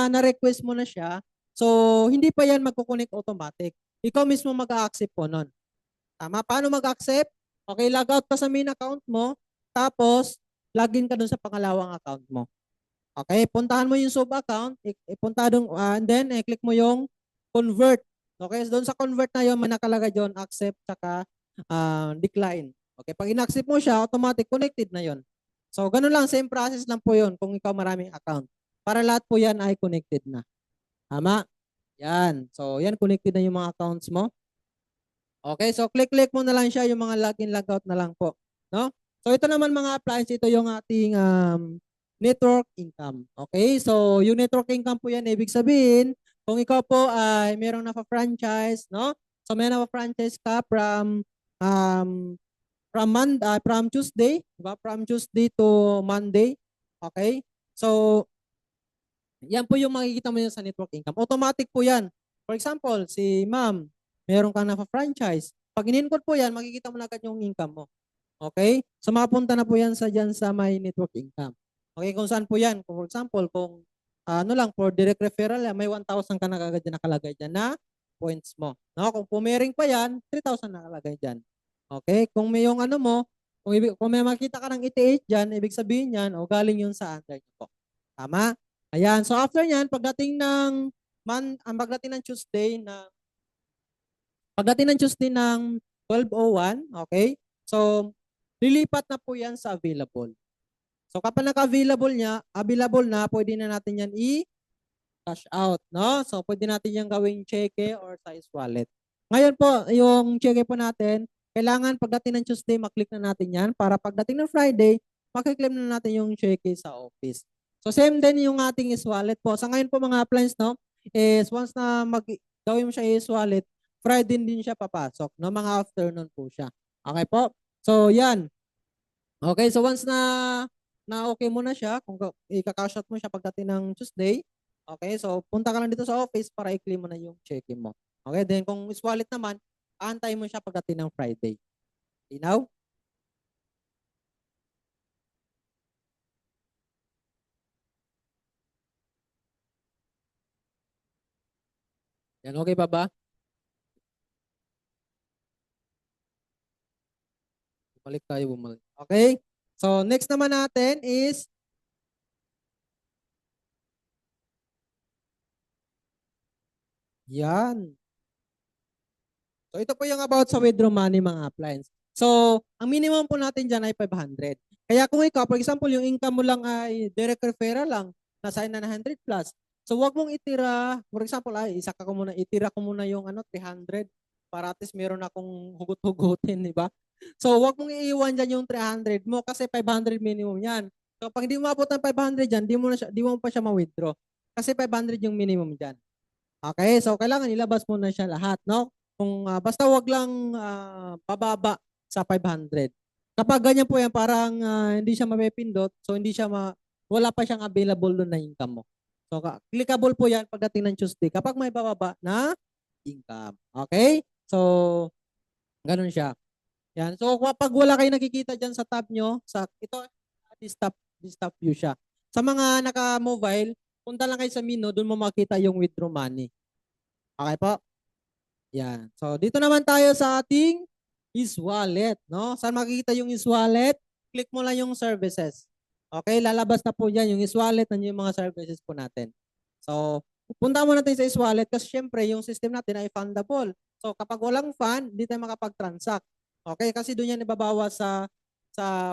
na-request mo na siya, so hindi pa yan magkukunik automatic. Ikaw mismo mag-a-accept po nun. Tama? Paano mag-accept? Okay, log out ka sa main account mo, tapos login ka dun sa pangalawang account mo. Okay, puntahan mo yung sub account, ipunta doon, and then click mo yung convert. Okay, so doon sa convert na yun, may nakalagay doon, accept, saka decline. Okay, pag in-accept mo siya, automatic connected na yon. So, ganun lang, same process lang po yun kung ikaw maraming account. Para lahat po yan ay connected na. Tama? Yan. So, yan, connected na yung mga accounts mo. Okay, so click-click mo na lang siya, yung mga login, logout na lang po. No? So, ito naman mga appliance, ito yung ating network income. Okay, so yung network income po yan, ibig sabihin, kung ikaw po ay merong napa-franchise, no? So may napa-franchise ka from Tuesday, diba? From Tuesday to Monday. Okay? So yan po yung makikita mo yan sa network income. Automatic po yan. For example, si ma'am, meron kang napa-franchise. Pag in-input po yan, makikita mo na agad yung income mo. Okay? So mapunta na po yan sa dyan sa my network income. Okay, kung saan po yan. For example, kung ano lang, for direct referral, may 1,000 ka na kagad dyan nakalagay dyan na points mo. No? Kung pumiring pa yan, 3,000 nakalagay dyan. Okay? Kung may yung ano mo, kung may makita ka ng 88 dyan, ibig sabihin yan, o galing yun sa under nyo po. Tama? Ayan. So after yan, pagdating ng Tuesday ng 12:01, okay? So, lilipat na po yan sa available. So, kapag available na, pwede na natin yan i-cash out, no? So, pwede natin yan gawing cheque or size wallet. Ngayon po, yung cheque po natin, kailangan pagdating ng Tuesday, maklik na natin yan para pagdating ng Friday, makiklaim na natin yung cheque sa office. So, same din yung ating is-wallet po. Sa ngayon po mga appliance, no, is once na gawin mo siya is-wallet, Friday din siya papasok, no? Mga afternoon po siya. Okay po? So, yan. Okay, so once na okay mo na siya, kung i-cash out mo siya pagdating ng Tuesday, okay, so punta ka lang dito sa office para i-claim mo na yung cheque mo. Okay, then kung is-wallet naman, aantayin mo siya pagdating ng Friday. Linaw? Yan, okay pa ba? Bumalik tayo, bumalik. Okay? So, next naman natin is yan. So, ito po yung about sa withdraw money mga appliance. So, ang minimum po natin dyan ay 500. Kaya kung ikaw, for example, yung income mo lang ay direct referral lang, nasa 900 plus. So, wag mong itira, for example, itira ko muna yung 300 para at least meron akong hugot-hugutin, di ba? So, wag mong iiwan dyan yung 300 mo kasi 500 minimum yan. So, pag hindi mo abot ng 500 dyan, di mo pa siya ma-withdraw. Kasi 500 yung minimum dyan. Okay, so kailangan ilabas mo na siya lahat, no? Kung basta wag lang pababa sa 500. Kapag ganyan po yan, parang hindi siya mapipindot, so wala pa siyang available doon na income mo. So clickable po yan pagdating ng Tuesday kapag may bababa na income. Okay? So, ganun siya. Yan. So kapag wala kayo nakikita dyan sa tab nyo, this tab view siya. Sa mga naka-mobile, punta lang kayo sa menu, doon mo makita yung withdraw money. Okay po? Yan. So, dito naman tayo sa ating is-wallet, no? Saan makikita yung is-wallet? Click mo lang yung services. Okay, lalabas na po yan yung is-wallet na yung mga services po natin. So, punta mo natin sa is-wallet kasi syempre yung system natin ay fundable. So, kapag walang fund, hindi tayo makapag-transact. Okay, kasi doon yan ibabawas sa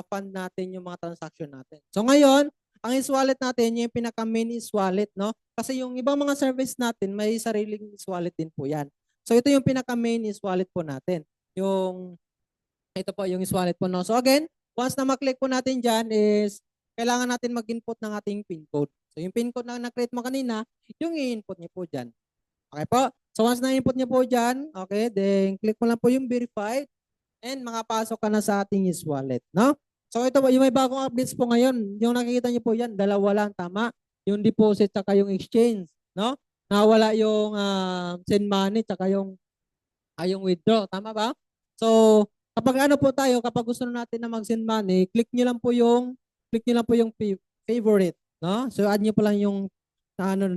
fund natin yung mga transaction natin. So, ngayon, Ang is-wallet natin, yung pinaka-main is-wallet, no? Kasi yung ibang mga service natin, may sariling is-wallet din po yan. So ito yung pinaka-main is-wallet po natin. Ito po yung is-wallet po, no? So again, once na maklik po natin dyan is, kailangan natin mag-input ng ating PIN code. So yung PIN code na na-create mo kanina, yung i-input niyo po dyan. Okay po? So once na-input niyo po dyan, okay, then click mo lang po yung verified and makapasok ka na sa ating is-wallet, no? So ito po, yung may bagong updates po ngayon, yung nakikita niyo po yan, dalawa lang, tama? Yung deposit saka yung exchange, no? Nawala yung send money saka yung withdraw, tama ba? So kapag ano po tayo, kapag gusto natin na mag-send money, click niyo lang po yung favorite, no? So add niyo po lang yung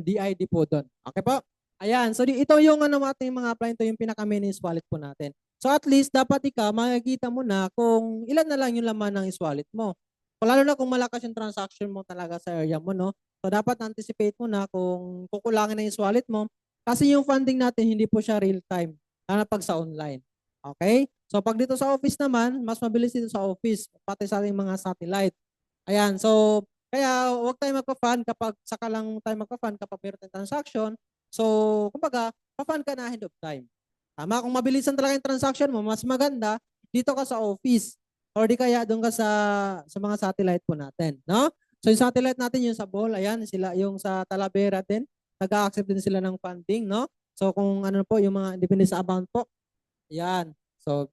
DID po doon. Okay po? Ayan, so ito yung ating mga apply, ito yung pinaka-main is-wallet po natin. So at least dapat makikita mo na kung ilan na lang yung laman ng is-wallet mo. Lalo na kung malakas yung transaction mo talaga sa area mo, no? So dapat anticipate mo na kung kukulangin na yung is-wallet mo kasi yung funding natin hindi po siya real time, lalo na pag sa online. Okay? So pag dito sa office naman, mas mabilis dito sa office, pati sa ating mga satellite. Ayan, so kaya huwag tayo magpa-fund kapag saka lang tayo magpa-fund kapag meron tayong transaction. So, kumbaga, pa-fund ka na ahead of time. Tama, kung mabilisan talaga yung transaction mo, mas maganda dito ka sa office or di kaya doon ka sa mga satellite po natin, no? So yung satellite natin yung sa Bohol, ayan, sila yung sa Talavera din, nag-a-accept din sila ng funding, no? So kung ano po yung mga depende sa amount po. Ayan. So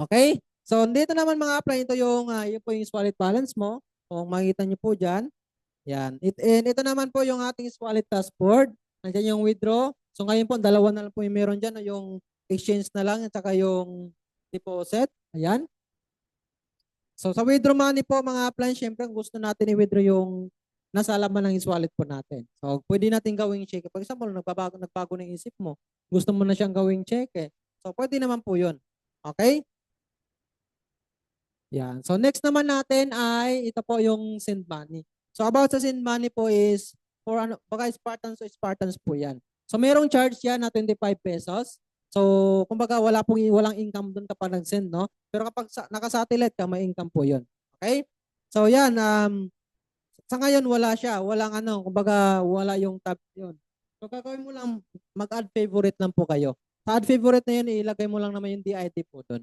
okay? So dito naman mga apply, ito yun po yung wallet balance mo. Kung makikita niyo po diyan. Yan. And ito naman po yung ating wallet dashboard. Nandiyan yung withdraw. So ngayon po, dalawa na lang po yung meron dyan. Yung exchange na lang at saka yung deposit. Ayan. So sa withdraw money po mga apply, syempre gusto natin i-withdraw yung nasa laman ng wallet po natin. So pwede natin gawing check. For example, nagbago ng isip mo. Gusto mo na siyang gawing check. So pwede naman po yun. Okay? Yan. So next naman natin ay ito po yung send money. So about sa send money po is for baka Spartans po yan. So merong charge yan na 25 pesos. So kumbaga walang income doon kapag nag-send, no? Pero kapag naka-satellite ka, may income po 'yon. Okay? So yan sa ngayon wala siya, kumbaga wala yung tab 'yon. So gagawin mo lang mag-add favorite lang po kayo. Sa add favorite na 'yun, ilagay mo lang naman yung DID po doon.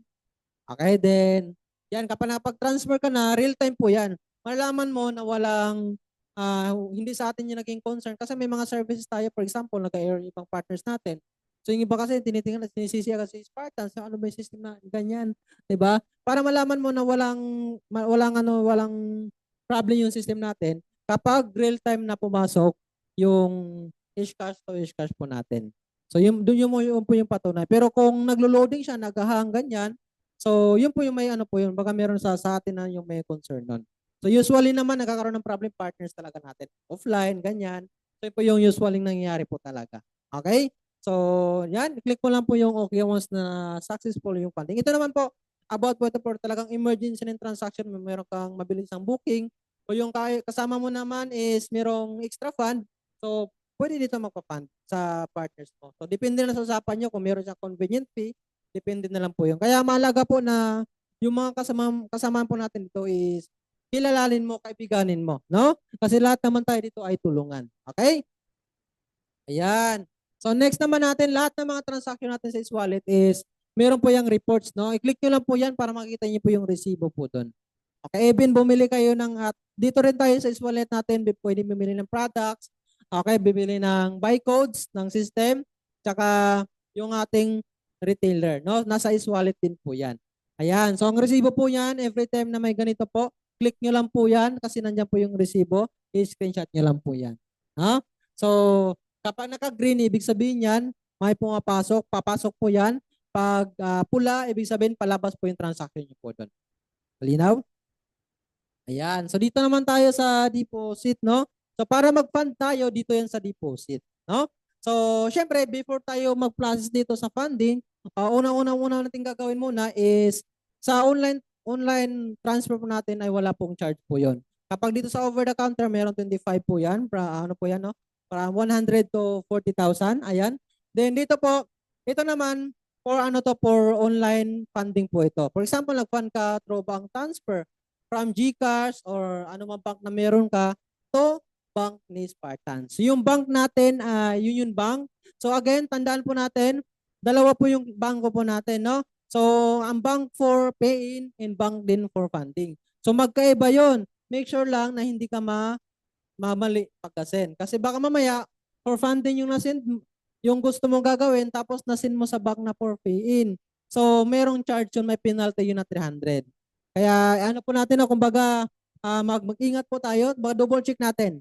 Okay, then yan, kapag napag-transfer ka na, real time po yan. Malalaman mo na hindi sa atin yung naging concern kasi may mga services tayo, for example, nag-air ibang partners natin. So yung iba kasi tinitingnan at sinisisi kasi Spartans, ano ba yung system na ganyan, 'di ba? Para malaman mo na walang problem yung system natin kapag real time na pumasok yung cash to cash po natin. So yun po yung patunay. Pero kung naglo-loading siya, naghahang ganyan, so, yun po yung may po yun. Baka meron sa atin na yung may concern nun. So, usually naman, nagkakaroon ng problem partners talaga natin. Offline, ganyan. So, yun po yung usually nangyayari po talaga. Okay? So, yan. Click mo lang po yung okay once na successful yung funding. Ito naman po, about po ito for talagang emergency ng transaction. Meron kang mabilis ang booking. O yung kasama mo naman is merong extra fund. So, pwede dito magpa-fund sa partners mo. So, depende na sa usapan nyo kung meron siyang convenient fee. Depende na lang po yun. Kaya mahalaga po na yung mga kasamaan po natin dito is kilalalin mo, kaibiganin mo, no? Kasi lahat naman tayo dito ay tulungan. Okay? Ayan. So next naman natin, lahat ng mga transaction natin sa wallet is meron po yung reports, no? I-click nyo lang po yan para makita nyo po yung resibo po doon. Okay, even bumili kayo dito rin tayo sa wallet natin, pwede bumili ng products, okay, bibili ng buy codes ng system, tsaka yung ating retailer, no? Nasa wallet din po yan. Ayan, so ang resibo po yan, every time na may ganito po, click nyo lang po yan kasi nandiyan po yung resibo, i-screenshot nyo lang po yan. Ha? So, kapag naka-green, ibig sabihin yan, may papasok po yan. Pag pula, ibig sabihin palabas po yung transaction nyo po doon. Malinaw? Ayan. So dito naman tayo sa deposit, no? So para mag-fund tayo, dito yan sa deposit, no? So syempre, before tayo mag-process dito sa funding, una natin gagawin muna is sa online transfer po natin ay wala pong charge po yon. Kapag dito sa over the counter, meron 25 po yan. Ano po yan, no? Para 100 to 40,000. Ayan. Then dito po, ito naman, for online funding po ito. For example, nag-fund ka through bank transfer. from GCash or ano man bank na meron ka to bank ni Spartan. So yung bank natin, Union Bank. So again, tandaan po natin, dalawa po yung bangko po natin, no? So ang bank for pay-in and bank din for funding. So magkaiba yon. Make sure lang na hindi ka mamali pagka-send. Kasi baka mamaya, for funding yung nasend, yung gusto mong gagawin, tapos nasend mo sa bank na for pay-in. So merong charge yun, may penalty yun na 300. Kaya ano po natin, kumbaga, mag-ingat po tayo, double check natin.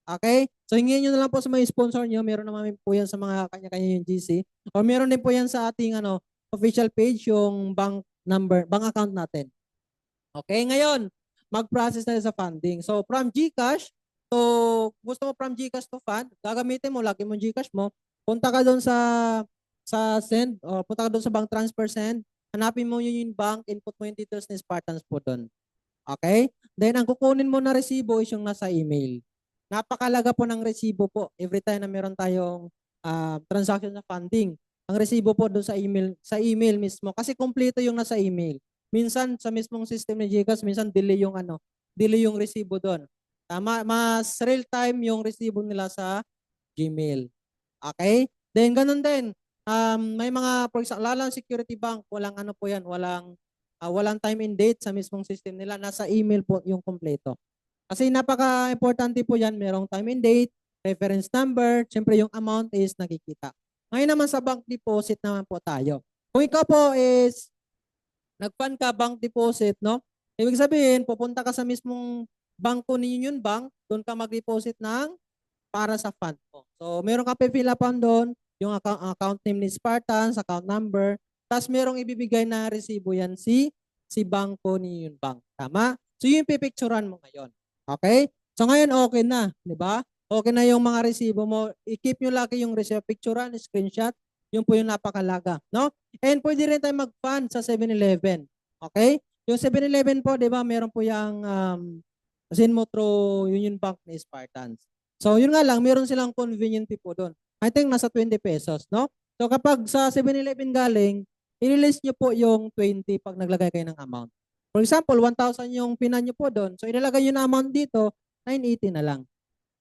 Okay? So hingin nyo na lang po sa mga sponsor nyo, meron naman po yan sa mga kanya-kanya yung GC, or meron din po yan sa ating official page, yung bank number, bank account natin. Okay, ngayon, mag-process tayo sa funding. So from GCash, gusto mo from GCash to fund, gagamitin mo, lagi mo GCash mo, punta ka doon sa send, o punta ka doon sa bank transfer send, hanapin mo yun yung bank, input mo yung details ni Spartans po doon. Okay? Then, ang kukunin mo na resibo is yung nasa email. Napakalaga po ng resibo po every time na meron tayong transaction sa funding. Ang resibo po doon sa email mismo kasi kumpleto yung nasa email. Minsan sa mismong system ni GCash, minsan delay yung resibo doon. Tama, mas real time yung resibo nila sa Gmail. Okay? Then ganun din. May mga, for example, lalang security bank, walang ano po yan, walang time and date sa mismong system nila. Nasa email po yung kompleto. Kasi napaka-importante po yan, merong time and date, reference number, syempre yung amount is nakikita. Ngayon naman sa bank deposit naman po tayo. Kung ikaw po is nag-fund ka bank deposit, no? Ibig sabihin, pupunta ka sa mismong bangko ni Union Bank, doon ka mag-deposit ng para sa fund mo. So, meron ka fill upan doon, yung account name ni Spartans, account number, tapos merong ibibigay na resibo yan si bangko ni Union Bank. Tama? So, yung pipicturan mo ngayon. Okay? So, ngayon okay na, di ba? Okay na yung mga resibo mo. I-keep nyo lagi yung resibo, picturean, screenshot. Yun po yung napakalaga. No? And pwede rin tayo mag-fund sa 7-Eleven. Okay? Yung 7-Eleven po, di ba, meron po yung send mo through Union Bank ni Spartans. So, yun nga lang, meron silang convenient fee po doon. I think nasa 20 pesos, no? So, kapag sa 7-Eleven galing, i-release nyo po yung 20 pag naglagay kayo ng amount. For example, 1,000 yung pinan nyo po doon. So, ilalagay nyo na amount dito, 980 na lang.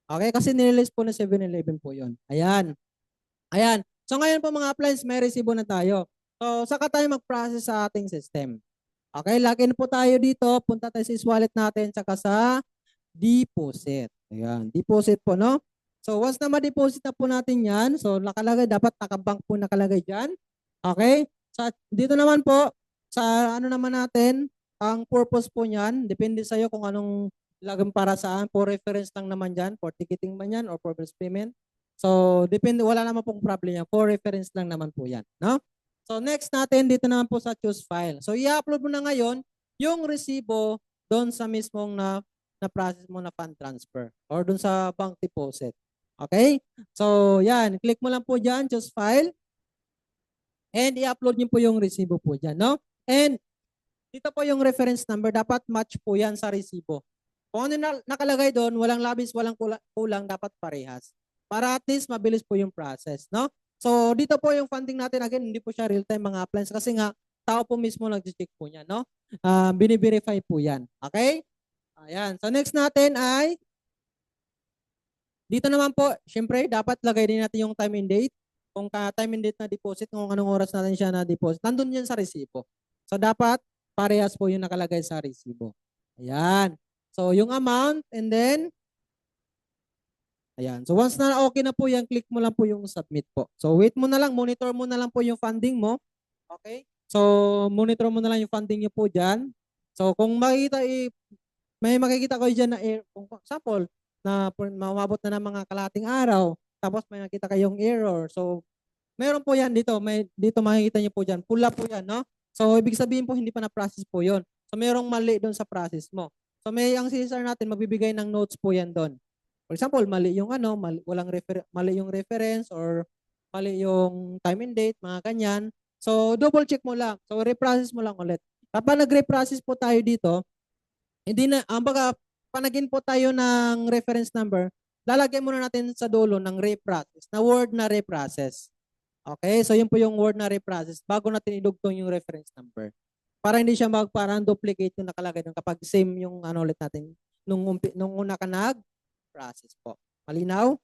Okay? Kasi nirelease po ng 7-Eleven po yun. Ayan. Ayan. So, ngayon po mga appliance, may resibo na tayo. So, saka tayo mag-process sa ating system. Okay? Login po tayo dito. Punta tayo sa wallet natin, saka sa deposit. Ayan. Deposit po, no? So, once na ma-deposit na po natin yan, so, nakalagay, dapat nakabank po nakalagay dyan. Okay? Dito naman po, sa ano naman natin, ang purpose po niyan, depende sa iyo kung anong lagam para saan. For reference lang naman dyan, for ticketing man yan or for bills payment. So, depende, wala naman pong problem yan. For reference lang naman po yan. No? So, next natin, dito naman po sa choose file. So, i-upload mo na ngayon yung resibo doon sa mismong na-process mo na fund transfer or doon sa bank deposit. Okay? So, yan. Click mo lang po dyan, choose file. And i-upload niyo po yung resibo po dyan, no? And dito po yung reference number, dapat match po yan sa resibo. Kung ano nakalagay doon, walang labis, walang kulang, dapat parehas. Para at least mabilis po yung process, no? So, dito po yung funding natin, again, hindi po siya real-time mga appliance kasi nga, tao po mismo nag-check po niya, no? Bini-verify po yan. Okay? Ayan. So, next natin ay, dito naman po, syempre, dapat lagay din natin yung time and date. Kung time and date na deposit, kung anong oras natin siya na deposit, nandun yan sa resibo. So, dapat parehas po yung nakalagay sa resibo. Ayan. So, yung amount and then, ayan. So, once na okay na po yan, click mo lang po yung submit po. So, wait mo na lang, monitor mo na lang po yung funding mo. Okay? So, monitor mo na lang yung funding nyo po dyan. So, kung may makikita ko dyan na, kung example, na mawabot na ng mga kalating araw, tapos may nakita kayong error. So, meron po yan dito. Dito makikita nyo po dyan. Pula po yan, no? So, ibig sabihin po, hindi pa na-process po yon. So, merong mali doon sa process mo. So, ang CSR natin, magbibigay ng notes po yan doon. For example, mali yung mali yung reference or mali yung time and date, mga ganyan. So, double check mo lang. So, reprocess mo lang ulit. Kapag nag-reprocess po tayo dito, hindi na, panagin po tayo ng reference number, lalagyan muna natin sa dulo ng reprocess, na word na reprocess. Okay, so yun po yung word na reprocess bago natin idugtong yung reference number. Para hindi siya parang duplicate yung nakalagay doon kapag same yung ano ulit natin nung una ka nag-process po. Malinaw?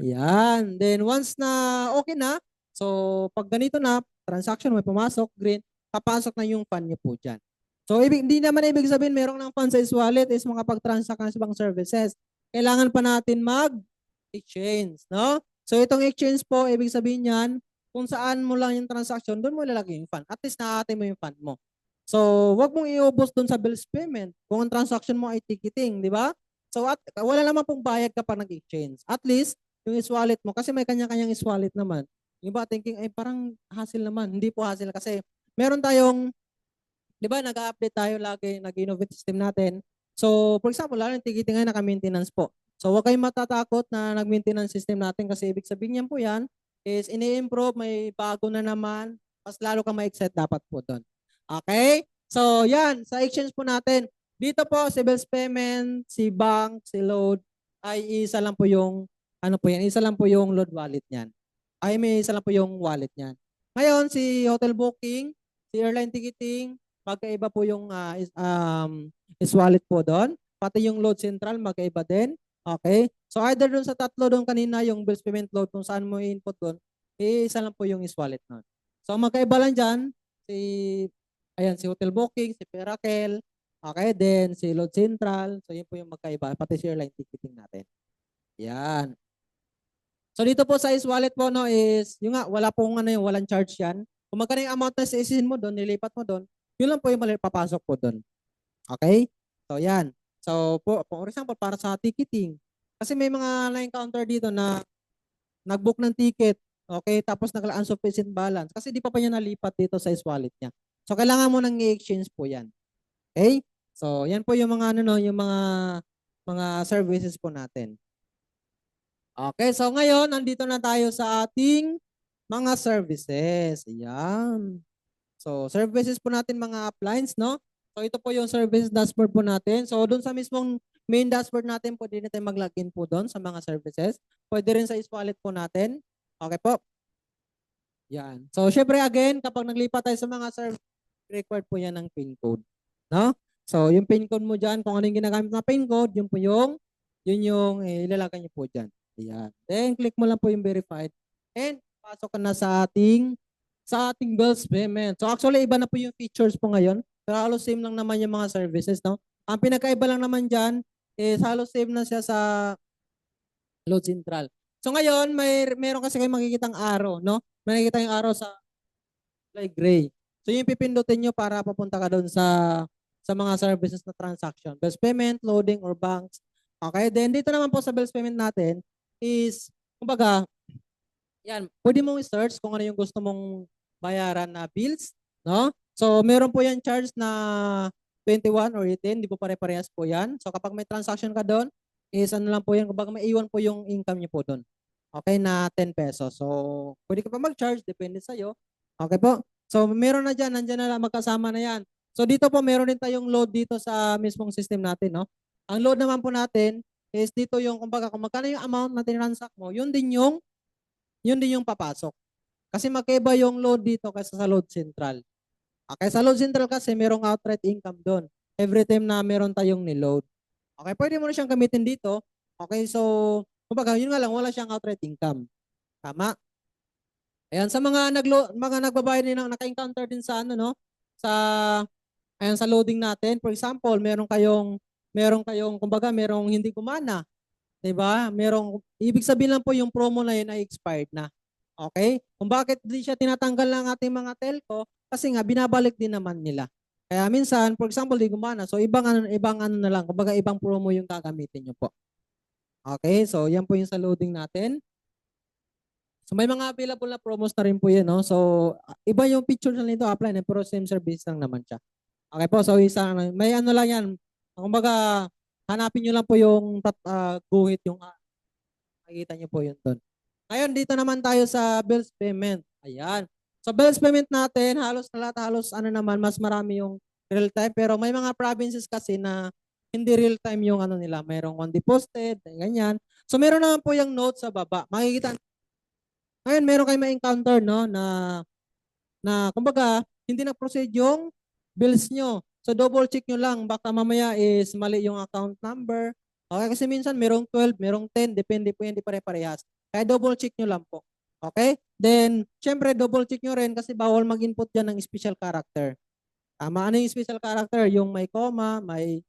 Yan. Then once na okay na, so pag ganito na, transaction may pumasok, green, papasok na yung fund niyo po dyan. So hindi naman ibig sabihin merong ng fund sa wallet is makapag-transact ng ibang services. Kailangan pa natin mag-exchange, no? So itong exchange po, ibig sabihin yan, kung saan mo lang yung transaction, doon mo ilalagay yung fund. At least naate mo yung fund mo. So, wag mong iubos doon sa bills payment kung ang transaction mo ay ticketing, di ba? So, wala naman pong bayad kapag nag-exchange. At least, yung is-wallet mo, kasi may kanya-kanyang is-wallet naman. Yung iba thinking, ay parang hassle naman. Hindi po hassle kasi meron tayong, di ba, nag-update tayo lagi, nag-innovate system natin. So, for example, lalo yung ticketing ay naka-maintenance po. So, huwag kayong matatakot na nag-maintenance system natin kasi ibig sabihin niyan po yan is ini-improve, may bago na naman, mas lalo kang ma-excite dapat po doon. Okay? So, yan, sa exchange po natin, dito po, si bills payment, si bank, si load, ay isa lang po yung ano po yan, isa lang po yung load wallet niyan. Ay may isa lang po yung wallet niyan. Ngayon, si hotel booking, si airline ticketing, magkaiba po yung is wallet po doon. Pati yung load central, magkaiba din. Okay? So either doon sa tatlo doon kanina, yung bills payment load, kung saan mo i-input doon, isa lang po yung is wallet noon. So magkaiba lang dyan, si, ayan, si hotel booking, si Perakel, okay, then si load central, so yun po yung magkaiba, pati si airline ticketing natin. Yan. So dito po sa is wallet po no is yung nga wala pong ano yung walang charge yan. Kung magkano yung amount na isisin mo doon, nilipat mo doon, yun lang po yung papasok po doon. Okay? So yan. So for example para sa ticketing, kasi may mga na-encounter dito na nag-book ng ticket, okay, tapos nagla-insufficient balance kasi di pa niya nalipat dito sa is wallet niya. So kailangan mo nang i-exchange po yan. Okay? So yan po yung mga ano no, yung mga services po natin. Okay, so ngayon, nandito na tayo sa ating mga services. Ayan. So, services po natin mga uplines, no? So, ito po yung service dashboard po natin. So, doon sa mismong main dashboard natin, pwede na tayo mag-login po doon sa mga services. Pwede rin sa e-wallet po natin. Okay po. Yan. So, syempre again, kapag naglipat tayo sa mga service, required po yan ng PIN code. No? So, yung PIN code mo dyan, kung ano yung ginagamit na PIN code, yun yung ilalagay niyo po dyan. Ayan. Then, click mo lang po yung verified. And, pasok ka na sa ating bills payment. So, actually, iba na po yung features po ngayon. Pero halos same lang naman yung mga services, no? Ang pinakaiba lang naman dyan is halos same na siya sa load central. So, ngayon, meron kasi kayo makikitang arrow, no? May nakikita yung arrow sa like gray. So, yung pipindutin nyo para papunta ka doon sa mga services na transaction. Bills payment, loading, or banks. Okay, then dito naman po sa bills payment natin is, kumbaga, yan, pwede mong i-search kung ano yung gusto mong bayaran na bills, no? So, meron po yan charge na 21 or 18, di po pare-parehas po yan. So, kapag may transaction ka doon, is ano lang po yan, kumbaga may iwan po yung income niyo po doon. Okay, na 10 pesos. So, pwede ka pa mag-charge, depende sa'yo. Okay po? So, meron na dyan, nandyan na lang, magkasama na yan. So, dito po, meron din tayong load dito sa mismong system natin, no? Ang load naman po natin is dito yung, kumbaga, kung magkano yung amount na tinransact mo, yun din yung papasok. Kasi magkaiba yung load dito kaysa sa load central. Okay, sa load central kasi merong outright income doon. Every time na meron tayong niload. Okay, pwede mo na siyang gamitin dito. Okay, so, kumbaga, yun nga lang, wala siyang outright income. Tama? Ayan, sa mga nagbabayad din naka-encounter din sa ano, no? Ayan, sa loading natin. For example, meron kayong, kumbaga, merong hindi gumana. 'Di ba? Ibig sabihin lang po yung promo na yun ay expired na. Okay? Kung bakit di siya tinatanggal ng ating mga telco, kasi nga binabalik din naman nila. Kaya minsan, for example, di gumana. So ibang ano na lang, kumbaga ibang promo yung gagamitin niyo po. Okay? So yan po yung sa loading natin. So may mga available na promos na rin po yun, no? So iba yung picture na nito apply, pero same service lang naman siya. Okay po, so may ano lang yan. Kumbaga, hanapin nyo lang po yung guhit, yung makikita nyo po yun doon. Ngayon, dito naman tayo sa bills payment. Ayan. So, bills payment natin, halos ano naman, mas marami yung real time. Pero may mga provinces kasi na hindi real time yung ano nila. Mayroong on deposited, ganyan. So, meron naman po yung note sa baba. Makikita. Ngayon, meron kayo ma-encounter, no, na kumbaga, hindi na-proceed yung bills nyo. So double check nyo lang, baka mamaya is mali yung account number. Okay, kasi minsan merong 12, merong 10, depende po yan, di pare-parehas. Kaya double check nyo lang po. Okay? Then, syempre double check nyo rin kasi bawal mag-input dyan ng special character. Tama, ano yung special character? Yung may comma, may,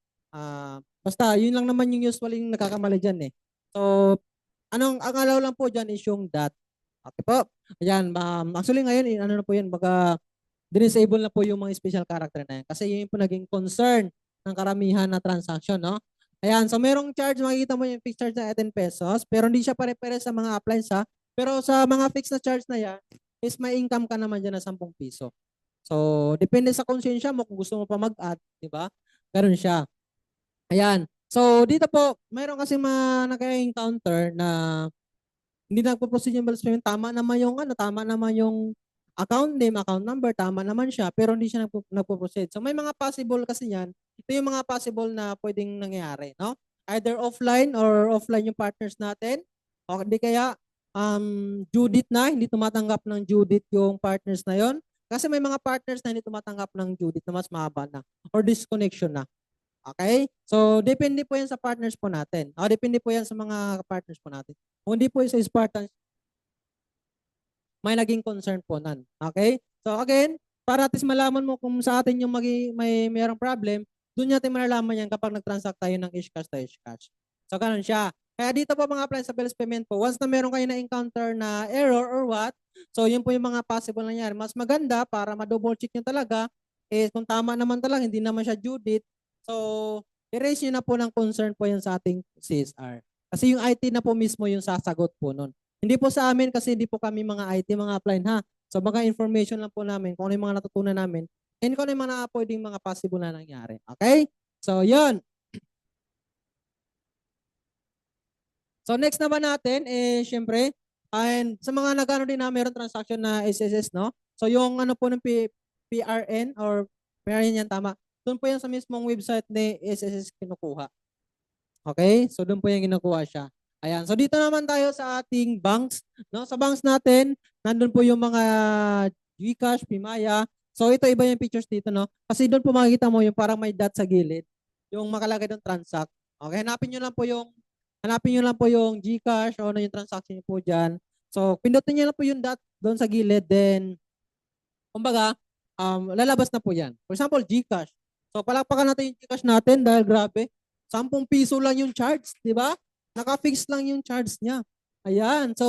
basta, yun lang naman yung usually yung nakakamali dyan eh. So, ang allow lang po dyan is yung dot. Okay po. Ayan, actually ngayon, ano na po yan, baka disable na po yung mga special character na yan. Kasi yun po naging concern ng karamihan na transaction, no? Ayan, so merong charge, makikita mo yung fixed charge na 10 pesos, pero hindi siya pare-pare sa mga appliance ha. Pero sa mga fixed na charge na yan, is may income ka naman dyan na 10 piso. So, depende sa konsensya mo kung gusto mo pa mag-add, di ba? Ganun siya. Ayan. So, dito po, mayroon kasi mga naka-encounter na hindi nagpo-proceed yung balance payment. Tama naman yung tama naman yung account name, account number, tama naman siya, pero hindi siya nagpo-proceed. So, may mga possible kasi yan. Ito yung mga possible na pwedeng nangyayari, no? Either offline or offline yung partners natin. O di kaya Judith na, hindi tumatanggap ng Judith yung partners na yon. Kasi may mga partners na hindi tumatanggap ng Judith na mas mahaba na or disconnection na. Okay? So, depende po yan sa partners po natin. O, depende po yan sa mga partners po natin. Kung hindi po sa Spartans, may naging concern po nan. Okay? So, again, para at least malaman mo kung sa atin yung mayroong problem, doon natin malalaman yan kapag nag-transact tayo ng Ishcash to Ishcash. So, ganun siya. Kaya dito po mga appliance sa bills payment po, once na meron kayo na-encounter na error or what, so yun po yung mga possible nangyari. Mas maganda para ma-double check nyo talaga, kung tama naman talaga, hindi naman siya due date, so, i-raise nyo na po ng concern po yan sa ating CSR. Kasi yung IT na po mismo yung sasagot po nun. Hindi po sa amin kasi hindi po kami mga IT, mga upline ha. So mga information lang po namin kung ano yung mga natutunan namin and kung ano yung mga pwedeng mga possible na nangyari. Okay? So yun. So next naman natin syempre, and sa mga nagano din na meron transaction na SSS, no? So yung ano po ng PRN or PRN yan tama. Doon po yan sa mismong website ni SSS kinukuha. Okay? So doon po yung kinukuha siya. Ayan. So dito naman tayo sa ating banks, no? Sa banks natin, nandun po yung mga GCash, Pimaya. So ito iba yung pictures dito, no? Kasi doon po makikita mo yung parang may dot sa gilid, yung makalagay ng transact. Okay, hanapin niyo lang po yung GCash o ano yung transaction niyo po diyan. So pindutin niyo lang po yung dot doon sa gilid, then kumbaga lalabas na po yan. For example, GCash. So palakpakan natin yung GCash natin dahil grabe, 10 piso lang yung charge, di ba? Naka-fix lang yung charge niya. Ayan. So,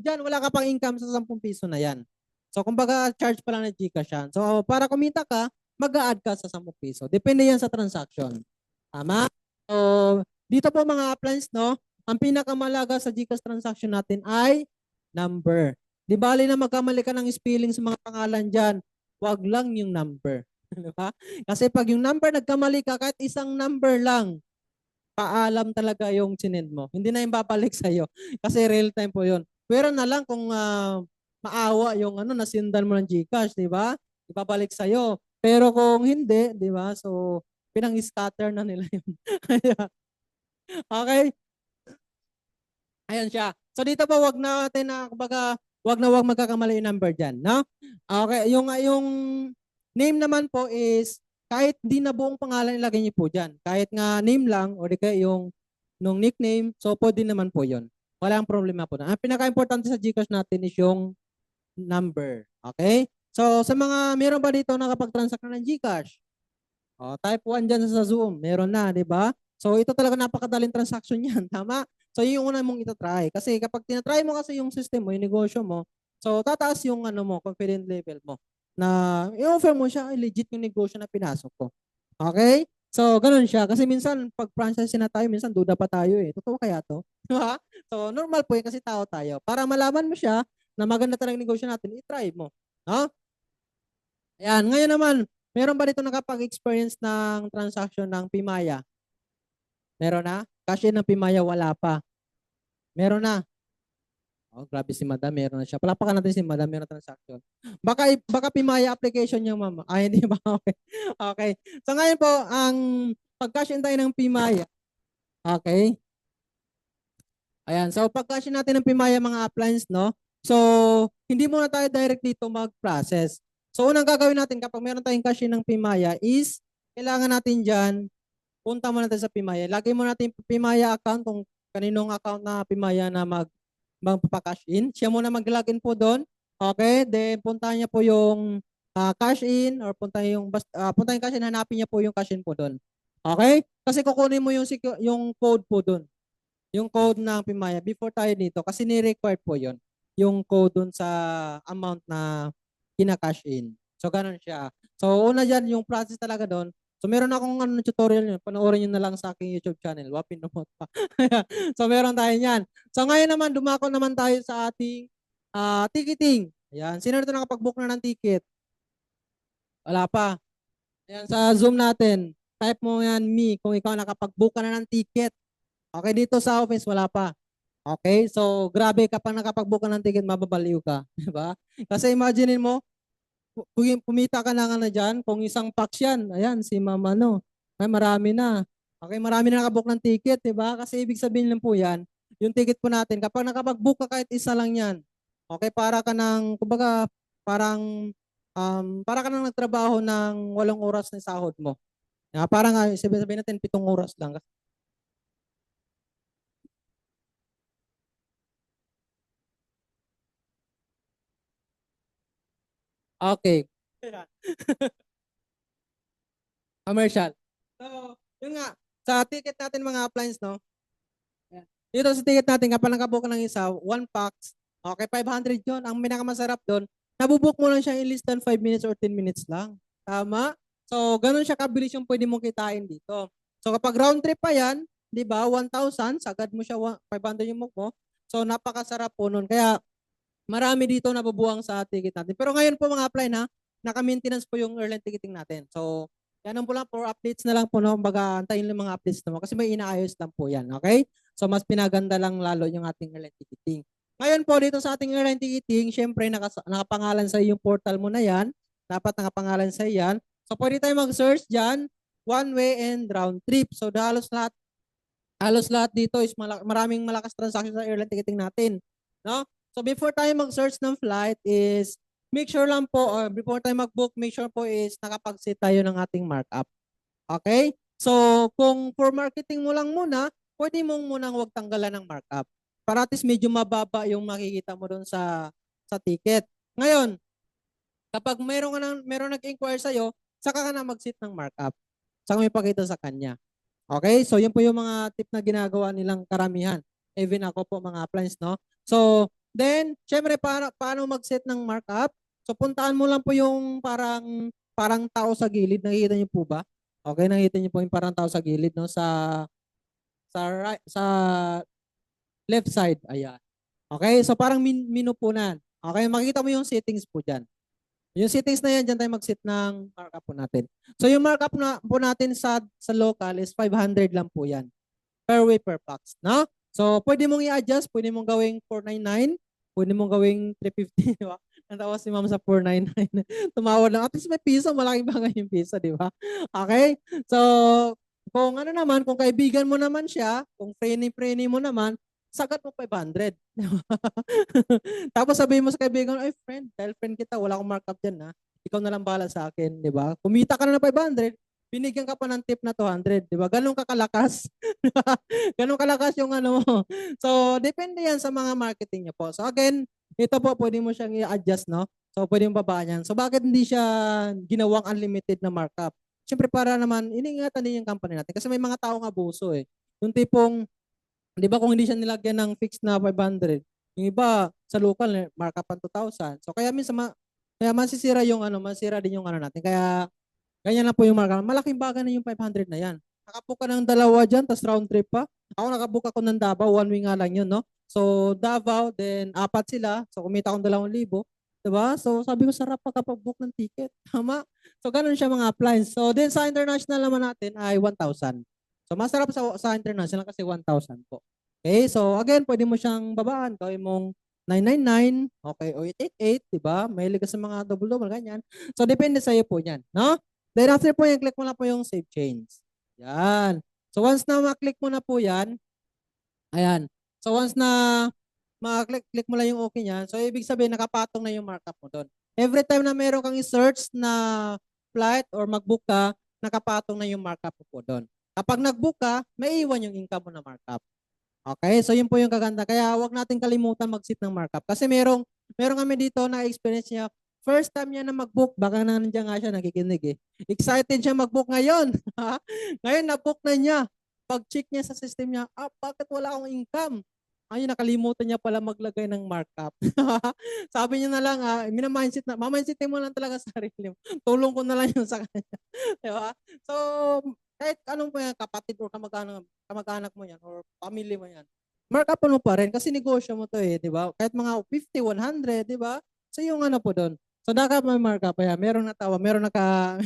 diyan wala ka pang income sa 10 piso na yan. So, kumbaga charge pa lang ng GCash yan. So, para kumita ka, mag-a-add ka sa 10 piso. Depende yan sa transaction. Tama? So, dito po mga appliance, no? Ang pinakamalaga sa GCash transaction natin ay number. Di bali na magkamali ka ng spelling sa mga pangalan dyan, wag lang yung number. Diba? Kasi pag yung number nagkamali ka, kahit isang number lang, paalam talaga yung sinend mo. Hindi na yung babalik sa'yo. Kasi real time po yun. Pero na lang kung maawa yung nasindan mo ng GCash, di ba? Ibabalik sa'yo. Pero kung hindi, di ba? So, pinang-scatter na nila yun. Okay? Ayan siya. So dito po wag natin na kumbaga wag magkakamali yung number diyan, no? Okay, yung name naman po is kahit di na buong pangalan ilagay niyo po diyan. Kahit nga name lang or di kaya yung nung nickname, so pwede naman po 'yon. Walang problema po. Ang pinaka-importante sa GCash natin is yung number. Okay? So sa mga meron ba dito nakapag-transact na ng GCash? Type 1 dyan sa Zoom. Meron na, di ba? So ito talaga napakadaling transaction yan. Tama? So yun yung una mong itatry. Kasi kapag tinatry mo kasi yung system mo, yung negosyo mo, so tataas yung confidence level mo na i-offer mo siya, legit yung negosyo na pinasok ko. Okay? So ganun siya. Kasi minsan pag franchise na tayo, minsan duda pa tayo eh. Totoo kaya to? Di ba? So normal po yun kasi tao tayo. Para malaman mo siya na maganda talagang negosyo natin, i-try mo. No? Ayan. Ngayon naman, meron ba dito nakapag-experience ng transaction ng Pimaya? Meron na? Kasi ng Pimaya wala pa. Meron na. Oh, grabe si Madam, meron na siya. Palapakan natin si Madam, meron transaction. Baka Pimaya application niya, ma'am. Ay, hindi ba? Okay. Okay. So ngayon po, ang pag-cash in tayo ng Pimaya. Okay. Ayan. So pag-cash in natin ng Pimaya mga appliance, no? So, hindi muna tayo direct dito mag-process. So, unang gagawin natin kapag meron tayong cash in ng Pimaya is, kailangan natin dyan, punta muna natin sa Pimaya. Lagay mo natin yung Pimaya account kung kaninong account na Pimaya na magpapa-cash in. Siya muna mag-login po doon. Okay, then puntahan niya po yung cash in or puntahan yung cash in, hanapin niya po yung cash in po doon. Okay? Kasi kukunin mo yung code po doon. Yung code ng Pimaya before tayo dito kasi ni-required po yon yung code doon sa amount na kina-cash in. So ganun siya. So una dyan yung process talaga doon. So meron akong tutorial yun. Panoorin nyo na lang sa aking YouTube channel. Wapin na mo pa. So meron tayo yan. So ngayon naman dumako naman tayo sa ating ticketing. Ayan. Sino na nakapag-book na ng ticket? Wala pa. Ayan, sa Zoom natin. Type mo yan me kung ikaw nakapag-book ka na ng ticket. Okay, dito sa office wala pa. Okay, so grabe kapag nakapag-book ka ng ticket, mababaliw ka, di ba? Kasi imaginein mo, kung pumita ka na nga na dyan, kung isang packs yan, ayan, si mama no, ay marami na. Okay, marami na nakabook ng ticket, di ba? Kasi ibig sabihin lang po yan, yung ticket po natin, kapag nakapag-book ka kahit isa lang yan, okay, para ka ng, kumbaga, para ka nang nagtrabaho ng 8 oras na sahod mo. Parang sabihin natin 7 oras lang. Okay. Commercial. So, yun nga, sa ticket natin mga appliance, no? Ayan. Dito sa ticket natin, kapag nakabook ka ng isa, 1 packs, okay, 500 yun. Ang pinakamasarap doon, nabubook mo lang siya in less than 5 minutes or 10 minutes lang. Tama? So, ganun siya kabilis yung pwede mong kitain dito. So, kapag round trip pa yan, di ba, 1,000, sagad mo siya 500 yung book mo. So, napakasarap po nun. Kaya, marami dito nabubuang sa ticket natin. Pero ngayon po mga apply na, naka-maintenance po yung airline ticketing natin. So, yan po lang for updates na lang po, no? Baga, antayin lang mga updates naman kasi may inaayos lang po yan, okay? So, mas pinaganda lang lalo yung ating airline ticketing. Ngayon po, dito sa ating airline ticketing, syempre, nakapangalan sa yung portal mo na yan. Dapat nakapangalan sa yan. So, pwede tayo mag-search dyan, one way and round trip. So, halos lahat dito is maraming malakas transaction sa airline ticketing natin. No? So before tayo mag-search ng flight is make sure lang po or before tayo mag-book, make sure po is nakapag-set tayo ng ating markup. Okay? So kung for marketing mo lang muna, pwede mong munang huwag tanggalan ng markup. Para at least medyo mababa yung makikita mo doon sa ticket. Ngayon, kapag meron nag-inquire sa'yo, saka ka na mag-set ng markup. Saka may pakita sa kanya. Okay? So, yun po yung mga tip na ginagawa nilang karamihan. Even ako po mga appliance, no? So, then, syempre, paano mag-set ng markup? So, puntaan mo lang po yung parang tao sa gilid. Nakikita niyo po ba? Okay, nakikita niyo po yung parang tao sa gilid, no? Sa left side. Ayan. Okay, so parang minupunan. Okay, makikita mo yung settings po dyan. Yung settings na yan, dyan tayo mag-set ng markup po natin. So yung markup na po natin sa local is 500 lang po yan. Per way per pax. No? So pwede mong i-adjust, pwede mong gawing 499, pwede mong gawing 350, di ba? Natawa si ma'am sa 499. Tumawad lang. At least may piso, malaking bagay yung piso, di ba? Okay? So, kung ano naman, kung kaibigan mo naman siya, kung friendly mo naman, sagat mo 500. Tapos sabihin mo sa kaibigan, ay friend, dahil friend kita, wala akong markup dyan ha. Ikaw na lang bahala sa akin, di ba? Kumita ka na ng 500, binigyan ka pa ng tip na 200, di ba? Ganun ka kalakas. Ganun kalakas yung ano mo. So, depende yan sa mga marketing niyo po. So, again, ito po, pwede mo siyang i-adjust, no? So, pwede mong babaan yan. So, bakit hindi siya ginawang unlimited na markup? Siyempre, para naman, iniingatan din yung company natin. Kasi may mga taong abuso eh. Yung tipong, di ba kung hindi siya nilagyan ng fixed na 500, yung iba sa local markup ang 2,000. So kaya minsan kaya masisira yung masira din yung natin. Kaya ganyan na po yung markup. Malaking bagay na yung 500 na yan. Nakabook ka ng dalawa diyan tas round trip pa. Ako nakabook ako ng Davao, one way nga lang yun, no? So Davao, then apat sila. So kumita akong 2,000. Diba? So sabi ko sarap pagkapag-book ng ticket. Tama? So ganun siya mga appliance. So then sa international naman natin ay 1,000. So masarap sa international kasi 1,000 po. Okay, so again, pwede mo siyang babaan. Gawin mong 999, okay, o 888, di ba? Mahilig ka sa mga double-double, ganyan. So depende sa iyo po yan, no? Then after po yan, click mo na po yung save change. Yan. So once na ma-click mo na po yan, ayan. So once na ma-click mo lang yung okay niyan, so ibig sabihin nakapatong na yung markup mo doon. Every time na meron kang i-search na flight or mag-book ka, nakapatong na yung markup mo po doon. Kapag nag-book ka, may iwan yung income mo na markup. Okay, so yun po yung kaganda. Kaya wag natin kalimutan mag-set ng markup. Kasi merong kami dito na experience niya. First time niya na mag-book, baka nandiyan nga siya nakikinig eh. Excited siya mag-book ngayon. Ngayon na-book na niya. Pag-check niya sa system niya, bakit wala akong income? Ayun, nakalimutan niya pala maglagay ng markup. Sabi niya na lang, mamindset mo lang talaga sa sarili mo. Tulong ko na lang yun sa kanya. Diba? So, kahit anong po yan, kapatid or kamag-anak mo yan or family mo yan, markup mo pa rin kasi negosyo mo to eh, di ba? Kahit mga 50, 100, di ba? So yung ano po doon. So dapat may markup pa yan. Meron natawa, meron naka...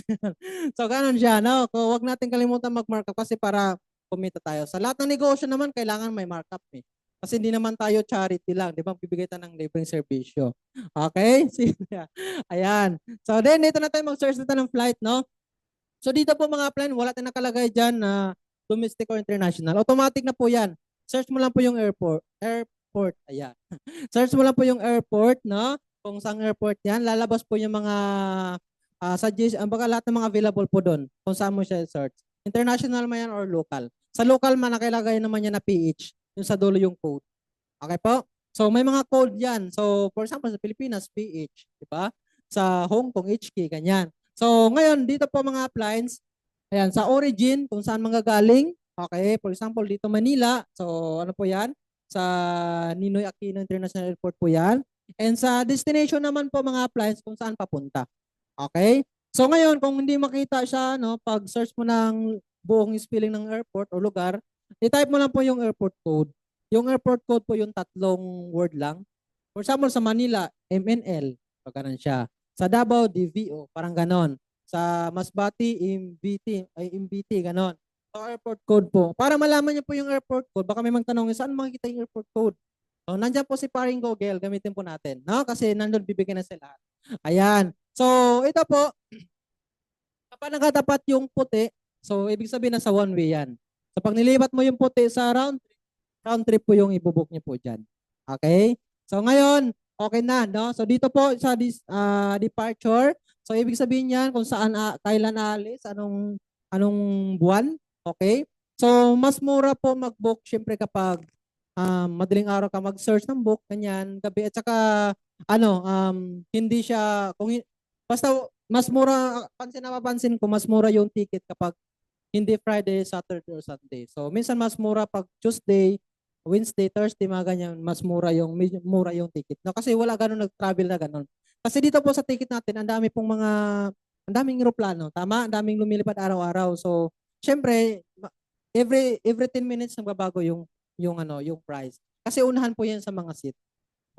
so ganun siya, no? So, wag natin kalimutan mag-markup kasi para kumita tayo. Sa lahat ng negosyo naman, kailangan may markup eh. Kasi hindi naman tayo charity lang, di ba? Bibigay tayo ng libreng serbisyo. Okay? Ayan. So then, dito na tayo mag-search na tayo ng flight, no? So dito po mga plan, wala tayong nakalagay dyan na domestic or international. Automatic na po yan. Search mo lang po yung airport. Airport, ayan. Search mo lang po yung airport, no? Kung saan airport yan, lalabas po yung mga baka lahat ng mga available po doon kung saan mo siya search. International man yan or local. Sa local man, nakilagay naman yan na PH. Yung sa dulo yung code. Okay po? So may mga code yan. So for example, sa Pilipinas, PH. Di ba? Sa Hong Kong, HK, ganyan. So ngayon, dito po mga appliance, ayan, sa origin, kung saan manggagaling. Okay, for example, dito Manila. So ano po yan? Sa Ninoy Aquino International Airport po yan. And sa destination naman po mga appliance kung saan papunta. Okay? So ngayon, kung hindi makita siya, no, pag search mo ng buong spelling ng airport o lugar, i-type mo lang po yung airport code. Yung airport code po yung tatlong word lang. For example, sa Manila, MNL, pagkanan siya. Sa Davao, DVO, parang ganon. Sa Masbate, MBT, ganon. So airport code po. Para malaman niyo po yung airport code, baka may magtanong, saan makikita yung airport code? So, nandyan po si paring Google, gamitin po natin. No? Kasi nandun bibigyan na sila. Ayan. So, ito po, kapag nakatapat yung puti, so ibig sabihin na sa one way yan. So, pag nilipat mo yung puti sa round trip po yung ibubuk niyo po dyan. Okay? So, ngayon, okay na, no? So, dito po sa departure, so ibig sabihin yan kung saan, kailan alis, anong buwan, okay? So, mas mura po mag-book syempre kapag madaling araw ka mag-search ng book, ganyan, gabi, at saka, hindi siya, basta mas mura, mapapansin ko, mas mura yung ticket kapag hindi Friday, Saturday, or Sunday. So, minsan mas mura pag Tuesday, Wednesday, Thursday, mga ganyan, medyo mura yung ticket. No, kasi wala ganun nag-travel na ganun. Kasi dito po sa ticket natin, ang daming eroplano, tama? Ang daming lumilipad araw-araw. So, syempre, every 10 minutes nagbabago yung price. Kasi unahan po yan sa mga seat.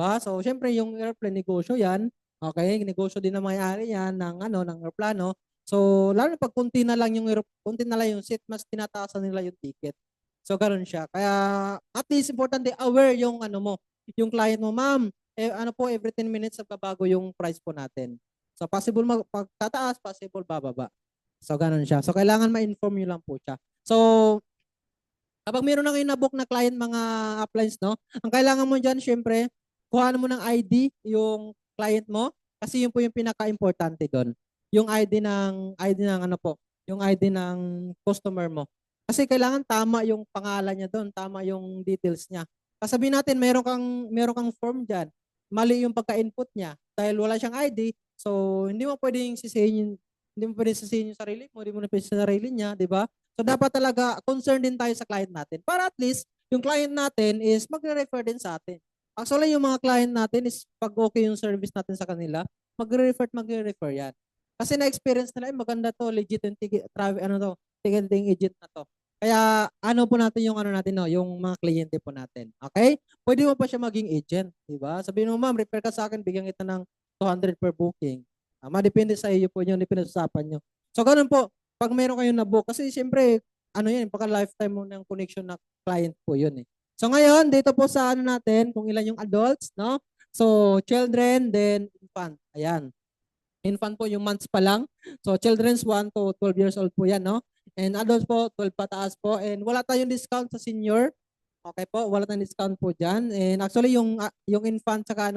Ba? So, syempre, yung airplane negosyo yan. Okay, negosyo din ng may-ari yan ng aeroplano. So, lalo pag kunti na lang yung seat, mas tinataasan nila yung ticket. So, ganoon siya. Kaya, at least, importante, aware yung yung client mo, ma'am, every 10 minutes nagbabago yung price po natin. So, possible pagtataas, possible bababa. So, ganoon siya. So, kailangan ma-inform nyo lang po siya. So, kapag meron na kayo na-book na client mga appliance, no? Ang kailangan mo dyan, syempre, kuhanan mo ng ID yung client mo kasi yun po yung pinaka-importante doon. Yung ID ng yung ID ng customer mo. Kasi kailangan tama yung pangalan niya doon, tama yung details niya. Sabihin natin, meron kang form diyan. Mali yung pagka-input niya dahil wala siyang ID. So, hindi mo pwedeng sisihin yung sarili mo, hindi mo na pwedeng sa sarili niya, di ba? So dapat talaga concerned din tayo sa client natin para at least yung client natin is magre-refer din sa atin. Actually, yung mga client natin is pag okay yung service natin sa kanila, magre-refer yan. Kasi na-experience nila, maganda to, legit yung ticketing agent na to. Kaya po natin yung natin, no, yung mga kliyente po natin. Okay? Pwede mo pa siya maging agent, di ba? Sabihin mo, ma'am, refer ka sa akin, bigyan kita ng 200 per booking. Depende sa iyo po yun, depende sa usapan nyo. So, ganun po pag meron kayong na-book, kasi siyempre, baka lifetime mo ng connection na client po yun eh. So ngayon, dito po sa natin, kung ilan yung adults, no? So, children, then infant. Ayan. Infant po yung months pa lang. So, children's 1 to 12 years old po yan, no? And adults po, 12 pataas po. And wala tayong discount sa senior. Okay po, wala tayong discount po dyan. And actually, yung infant saka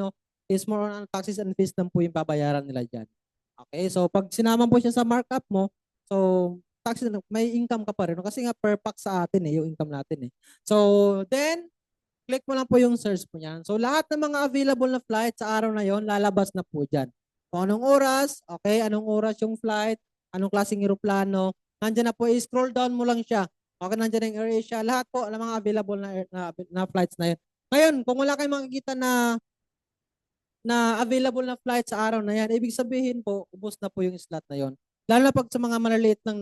is more on taxes and fees lang po yung babayaran nila dyan. Okay, so pag sinama po siya sa markup mo, so taxes, may income ka pa rin. Kasi nga per pax sa atin yung income natin So then, click mo lang po yung search po niyan. So lahat ng mga available na flight sa araw na yon lalabas na po dyan. Kung anong oras, okay, anong oras yung flight, anong klaseng eroplano, nandiyan na po, i-scroll down mo lang siya. Okay, nandiyan yung AirAsia, lahat po ng mga available na flights na yun. Ngayon, kung wala kayong makikita na available na flight sa araw na yan, ibig sabihin po, ubos na po yung slot na yon. Lalo na pag sa mga maliliit lang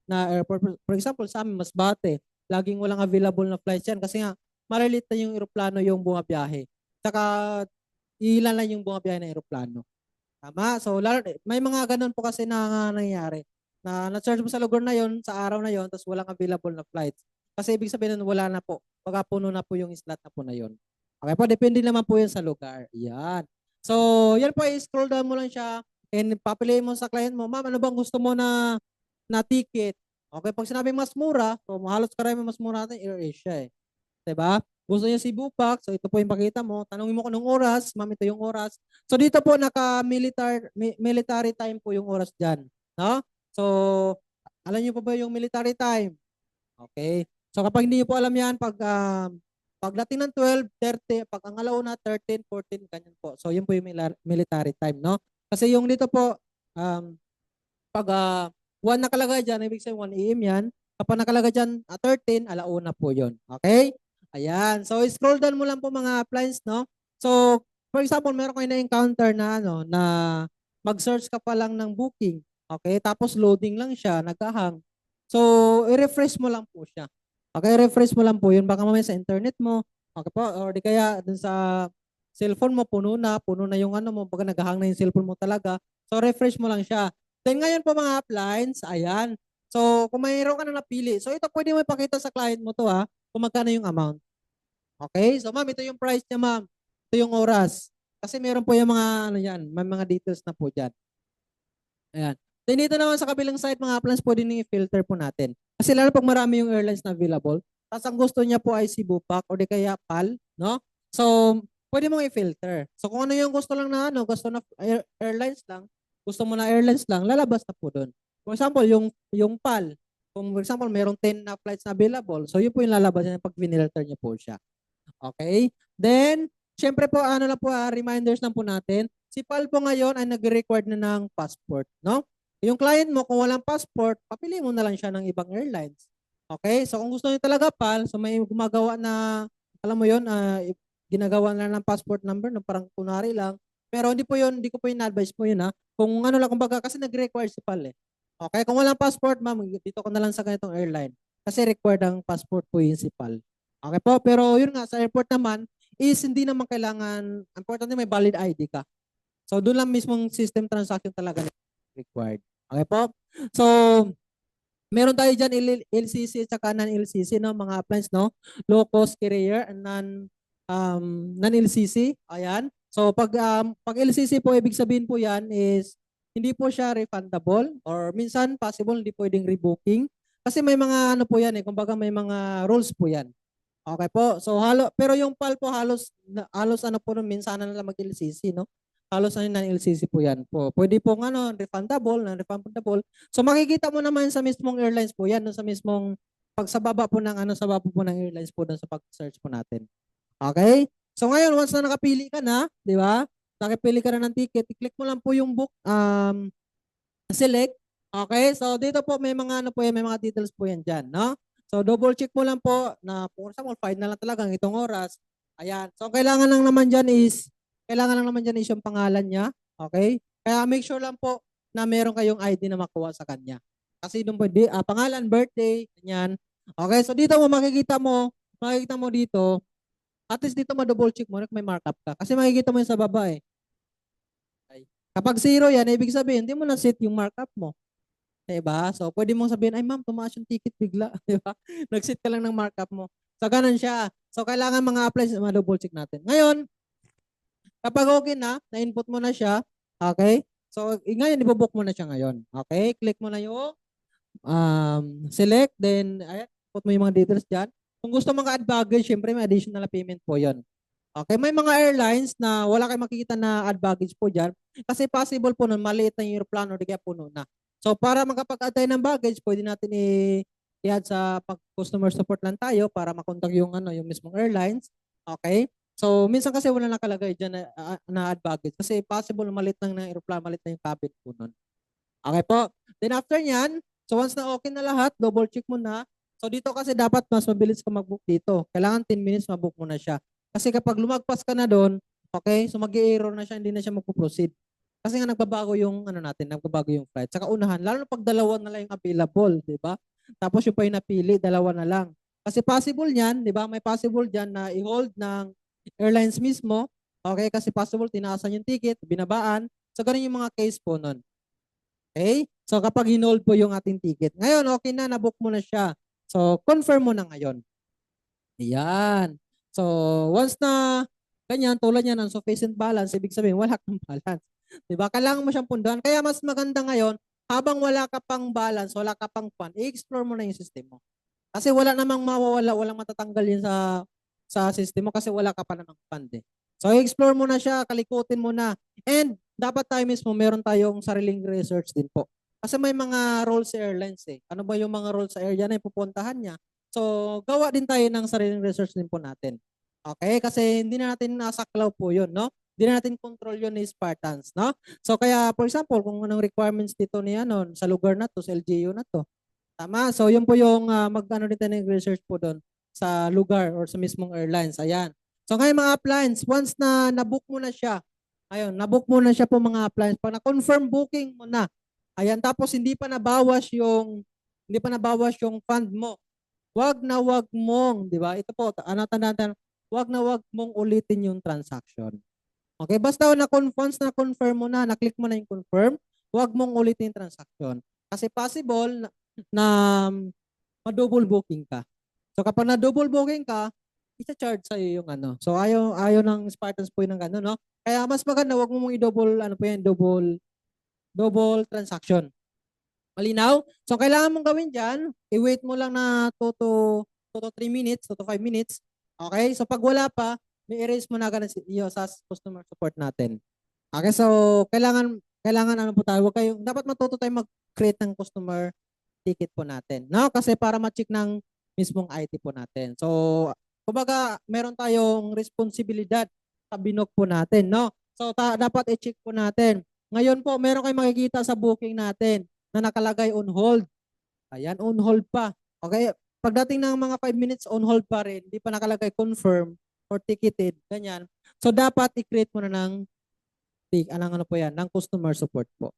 na airport. For example, sa amin, Masbate, laging walang available na flights yan kasi nga, maliliit na yung eroplano yung bumabiyahe. Saka, ilan lang yung bumabiyahe na eroplano. Tama? So, may mga ganun po kasi na nangyayari. Na-search mo sa lugar na yon sa araw na yon tapos walang available na flights. Kasi ibig sabihin nun, wala na po. Pagka puno na po yung slot na po na yon. Okay po, depende naman po yan sa lugar. Yan. So, yan po, i-scroll down mo lang siya and papiliin mo sa client mo, ma'am, ano bang gusto mo na ticket? Okay, pag sinabi mas mura, so halos karami mas mura natin, AirAsia Diba? Gusto niya Cebu Pack, so ito po yung pakita mo. Tanungin mo kung anong oras, ma'am, ito yung oras. So dito po military time po yung oras diyan, no? So alam niyo po ba yung military time? Okay. So kapag hindi niyo po alam 'yan, pagdating ng 12:30, pag ang alauna 13, 14 ganyan po. So yun po yung military time, no? Kasi yung dito po pag 1 nakalagay diyan, ibig sabihin 1 AM 'yan. Kapag nakalagay diyan 13, alauna po 'yon. Okay? Ayan. So scroll down mo lang po mga appliance, no? So for example, meron kayo na-encounter na mag-search ka pa lang ng booking. Okay? Tapos loading lang siya, nagkahang. So i-refresh mo lang po siya. Okay, refresh mo lang po 'yun. Baka mamaya sa internet mo, okay po, or di kaya dun sa cellphone mo puno na yung ano mo, baka naghahang na yung cellphone mo talaga. So refresh mo lang siya. Then ngayon po mga appliance, ayan. So kung mayroon ka na napili, so ito pwede mo ipakita sa client mo to kung magkano yung amount. Okay? So ma'am, ito yung price niya ma'am. Ito yung oras. Kasi meron po yung mga ano yan, may mga details na po diyan. Ayan. Then dito naman sa kabilang side, mga plans pwede nyo i-filter po natin. Kasi lalo pag marami yung airlines na available, tapos ang gusto niya po ay Cebu Pack o di kaya PAL, no? So, pwede mong i-filter. So, kung ano yung gusto lang na gusto na airlines lang, gusto mo na airlines lang, lalabas na po doon. For example, yung PAL, kung for example, mayroong 10 na flights na available, so yun po yung lalabas niya pag finilter niya po siya. Okay? Then, syempre po, ano lang po, reminders lang po natin. Si PAL po ngayon ay nag-require na ng passport, no? Yung client mo, kung walang passport, papili mo na lang siya ng ibang airlines. Okay? So, kung gusto niyo talaga PAL, so may gumagawa na, alam mo yun, ginagawa na ng passport number, no? Parang kunwari lang. Pero hindi po yun, hindi ko po in-advise po yun Kung ano lang, kumbaga, kasi nag-require si PAL Okay? Kung walang passport, ma'am, dito ko na lang sa ganitong airline. Kasi required ang passport po yun si PAL. Okay po, pero yun nga, sa airport naman, is hindi naman kailangan, importante may valid ID ka. So, doon lang mismong system transaction talaga required. Okay po? So, meron tayo dyan LCC at saka non-LCC, no? Mga appliance, no? Low cost carrier and non-LCC. Ayan. So, pag LCC po, ibig sabihin po yan is hindi po siya refundable or minsan possible hindi pwedeng rebooking. Kasi may mga ano po yan kumbaga may mga rules po yan. Okay po. So pero yung PAL po halos ano po minsan na lang mag-LCC, no? Halos ano ng LCC po yan po. Pwede po refundable, non-refundable. So makikita mo naman sa mismong airlines po yan, no, sa mismong sa baba po ng airlines po doon sa pag-search po natin. Okay? So ngayon once na nakapili ka na, di ba? Nakapili ka na ng ticket, i-click mo lang po yung book select. Okay? So dito po may mga ano po yan, may mga details po yan diyan, no? So double check mo lang po na for example, 5 na lang talaga itong oras. Ayan. So kailangan lang naman diyan is yung pangalan niya. Okay? Kaya make sure lang po na meron kayong ID na makuha sa kanya. Kasi doon po pangalan, birthday, ganyan. Okay? So dito makikita mo dito, at least dito ma-double check mo may markup ka. Kasi makikita mo yung sa baba Okay. Kapag 0 yan, ibig sabihin, hindi mo na set yung markup mo. Diba? So, pwede mong sabihin, ay ma'am, tumaas yung ticket bigla. Diba? Nag-set ka lang ng markup mo. So, ganun siya. So, kailangan mga applies, ma-double check natin. Ngayon, kapag okay na-input mo na siya, okay? So, ngayon, ibobook mo na siya ngayon. Okay? Click mo na yung select, then, ayan, put mo yung mga details dyan. Kung gusto mong ka-add baggage, syempre may additional payment po yon. Okay, may mga airlines na wala kayong makikita na add baggage po dyan kasi possible po nun maliit na yung aeroplano o di kaya puno na. So para makapag-add tayo ng baggage, pwede natin i-add sa pag customer support lang tayo para makontak yung yung mismong airlines. Okay? So minsan kasi wala nakalagay diyan na add baggage kasi possible na maliit lang ng aeroplano, maliit na yung cabin po nun. Okay po. Then after nyan, so once na okay na lahat, double check mo na. So dito kasi dapat mas mabilis ka mag-book dito. Kailangan 10 minutes ma-book mo na siya. Kasi kapag lumagpas ka na doon, okay, so mag-error na siya, hindi na siya magpo-proceed. Kasi nga nagbabago yung natin, nagbabago yung flight. Saka unahan, lalo na pag dalawa na lang yung available, di ba? Tapos yung pa yung napili, dalawa na lang. Kasi possible niyan, di ba? May possible diyan na i-hold ng airlines mismo. Okay, kasi possible tinaasan yung ticket, binabaan. So ganun yung mga case po nun. Okay? So kapag hinold po yung ating ticket. Ngayon, okay na, nabook mo na siya. So confirm mo na ngayon. Ayan. So once na ganyan, tulad yan ng sufficient balance, ibig sabihin wala kang balance. Diba? Kailangan mo siyang punduhan. Kaya mas maganda ngayon, habang wala ka pang balance, wala ka pang fund, i-explore mo na yung system mo. Kasi wala namang mawawala, walang matatanggal yun sa system mo kasi wala ka pa namang fund eh. So i-explore mo na siya, kalikutin mo na. And dapat tayo mismo, meron tayong sariling research din po. Kasi may mga roles sa airlines eh. Ano ba yung mga roles sa air yan ay pupuntahan niya. So gawa din tayo ng sariling research din po natin. Okay? Kasi hindi na natin nasaklaw po yun, no? Hindi na natin control yun ni Spartans, no? So kaya for example, kung anong requirements dito ni sa lugar na to, sa LGU na to. Tama. So yun po yung mag-ano din tayo ng research po doon sa lugar or sa mismong airlines. Ayan. So ngayon mga appliance, once na nabook mo na siya, ayun, nabook mo na siya po mga appliance. Pag na-confirm booking mo na, ayan, tapos hindi pa nabawas yung fund mo. Wag mong, di ba? Ito po, tandaan, wag na wag mong ulitin yung transaction. Okay, basta once na confirm mo na, na-click mo na yung confirm, wag mong ulitin yung transaction. Kasi possible na ma-double booking ka. So kapag na-double booking ka, i-charge sa iyo yung So ayaw ng Spartans po yun ng no? Kaya mas maganda wag mo mong i-double double transaction. Malinaw? So kailangan mong gawin diyan, i-wait mo lang na 2 to 3 minutes, 2 to 5 minutes. Okay? So pag wala pa, may erase mo na agad sa customer support natin. Okay, so kailangan po tayo, dapat matuto tayong mag-create ng customer ticket po natin. No? Kasi para ma-check ng mismong IT po natin. So, kumbaga, meron tayong responsibilidad sa binok po natin, no? So, dapat i-check po natin. Ngayon po, meron kayong makikita sa booking natin na nakalagay on hold. Ayan, on hold pa. Okay, pagdating ng mga 5 minutes, on hold pa rin. Hindi pa nakalagay confirm or ticketed, ganyan. So, dapat i-create mo na ng ng customer support po.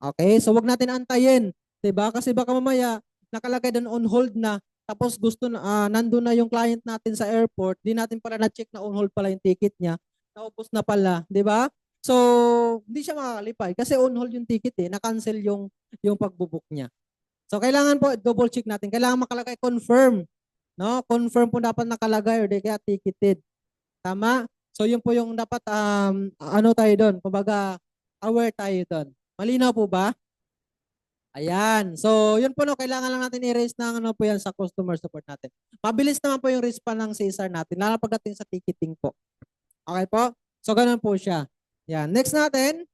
Okay? So wag natin antayin, 'di ba? Kasi baka mamaya nakalagay doon on hold na tapos nandoon na yung client natin sa airport, di natin pala na-check na on hold pala yung ticket niya. Naubos na pala, 'di ba? So, hindi siya makakalipay kasi on hold yung ticket na-cancel yung pagbo-book niya. So kailangan po double check natin. Kailangan makalagay confirm, no? Confirm po dapat nakalagay or di kaya ticketed. Tama? So yun po yung dapat tayo doon. Kumbaga aware tayo doon. Malinaw po ba? Ayan. So yun po no, kailangan lang natin i-raise ng po yan sa customer support natin. Mabilis naman po yung response ng CSR natin, lalo pagdating sa ticketing po. Okay po? So ganun po siya. Yan. Next natin.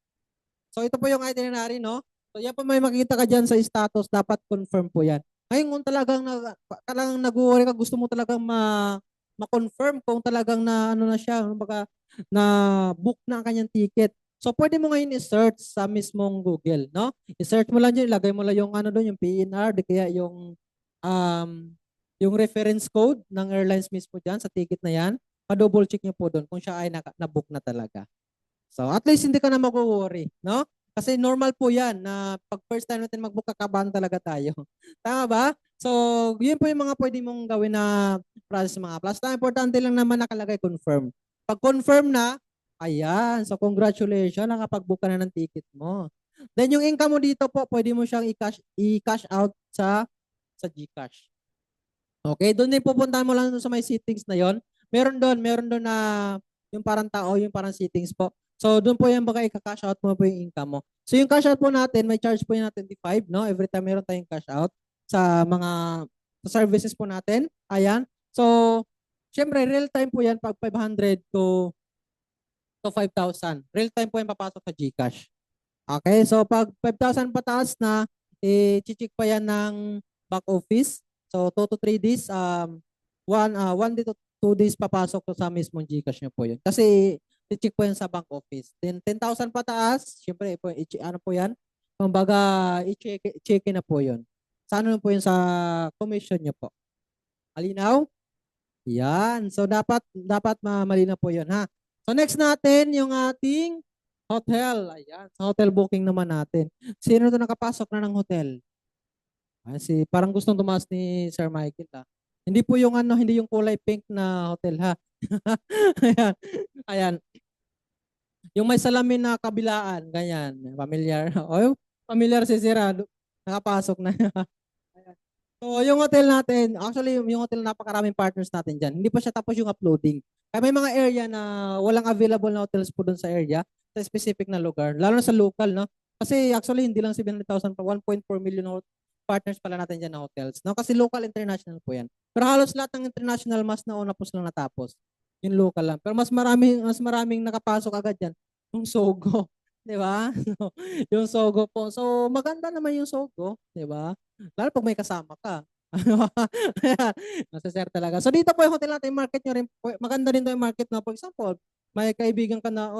So ito po yung itinerary, no? So yan po may makita ka dyan sa status, dapat confirm po yan. Ngayon kung talagang nag-worry ka, gusto mo talagang ma-confirm kung talagang na siya, baka na book na ang kanyang ticket. So pwede mo ngayon i-search sa mismong Google, no? I-search mo lang diyan, ilagay mo lang yung doon, yung PNR, di kaya yung reference code ng airlines mismo diyan sa ticket na yan. Pa-double check niyo po doon kung siya ay na-book na talaga. So at least hindi ka na mag-worry, no? Kasi normal po 'yan na pag first time natin mag-book kakabahan talaga tayo. Tama ba? So, yun po yung mga pwede mong gawin na process mga plus. Na importante lang naman nakalagay confirm. Pag confirm na, ayan. So, congratulations, nakapag-book ka na ng ticket mo. Then, yung income mo dito po, pwede mo siyang i-cash out sa GCash. Okay, doon din pupuntahan mo lang sa may settings na yon. Meron doon na yung parang tao, yung parang settings po. So, doon po yung baka i-cash out mo po yung income mo. So, yung cash out po natin, may charge po yung 25, no? Every time meron tayong cash out sa mga services po natin. Ayan. So, syempre real time po yan pag 500 to 5,000. Real time po yan papasok sa GCash. Okay, so pag 5,000 pataas na, i-check pa yan ng back office. So 2 to 3 days, 1 day to 2 days papasok ko sa mismong GCash nyo po yun. Kasi i-check po yan sa bank office. Then 10,000 pataas, syempre po, ano po yan? Kumbaga, i-check na po yun. Sa ano po yun sa commission nyo po. Malinaw? Yan. So dapat malinaw po yun ha. So next natin yung ating hotel. Ayan. Sa hotel booking naman natin. Sino to nakapasok na ng hotel? Parang gustong tumaas ni Sir Michael ha. Hindi po yung ano, hindi yung kulay pink na hotel ha. Ayan. Ayan. Yung may salamin na kabilaan, ganyan. Familiar. O, familiar si Sir. Nakapasok na. Ayan. So, yung hotel natin, actually, yung hotel napakaraming partners natin dyan. Hindi pa siya tapos yung uploading. Kaya may mga area na walang available na hotels po doon sa area, sa specific na lugar, lalo na sa local, no? Kasi actually, hindi lang 700,000 pa, 1.4 million partners pala natin dyan na hotels, no? Kasi local, international po yan. Pero halos lahat ng international, mas nauna po silang natapos. Yung local lang. Pero mas maraming nakapasok agad yan. Yung Sogo. Di ba? Yung Sogo po. So, maganda naman yung Sogo. Di ba? Lalo pag may kasama ka. Nasa-share talaga. So dito po yung hotel natin, market nyo rin. Maganda rin to yung market na. For example, may kaibigan ka na,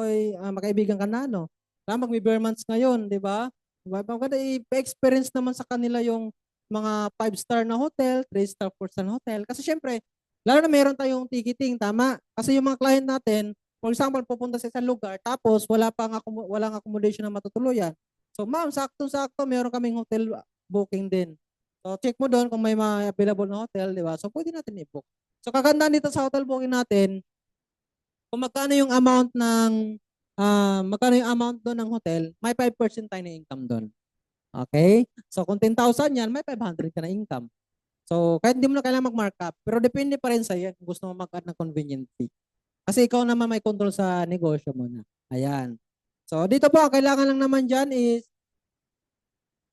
makaibigan ka na, no? Magbe-bare months ngayon, di ba? Maganda i-experience naman sa kanila yung mga 5-star na hotel, 3-star, 4-star na hotel. Kasi syempre, lalo na meron tayong ticketing, tama? Kasi yung mga client natin, for example, pupunta sa isang lugar, tapos walang accommodation na matutuluyan. So ma'am, sakto-sakto, meron kaming hotel booking din. So check mo doon kung may mga available na hotel, di ba? So pwede natin i-book. So kagandaan dito sa hotel booking natin, kung magkano yung amount doon ng hotel, may 5% tayo na income doon. Okay? So kung 10,000 yan, may 500 ka na income. So kahit hindi mo na kailangan mag-markup, pero depende pa rin sa iyo kung gusto mo mag-add ng convenient fee. Kasi ikaw naman may control sa negosyo mo na. Ayan. So dito po, ang kailangan lang naman dyan is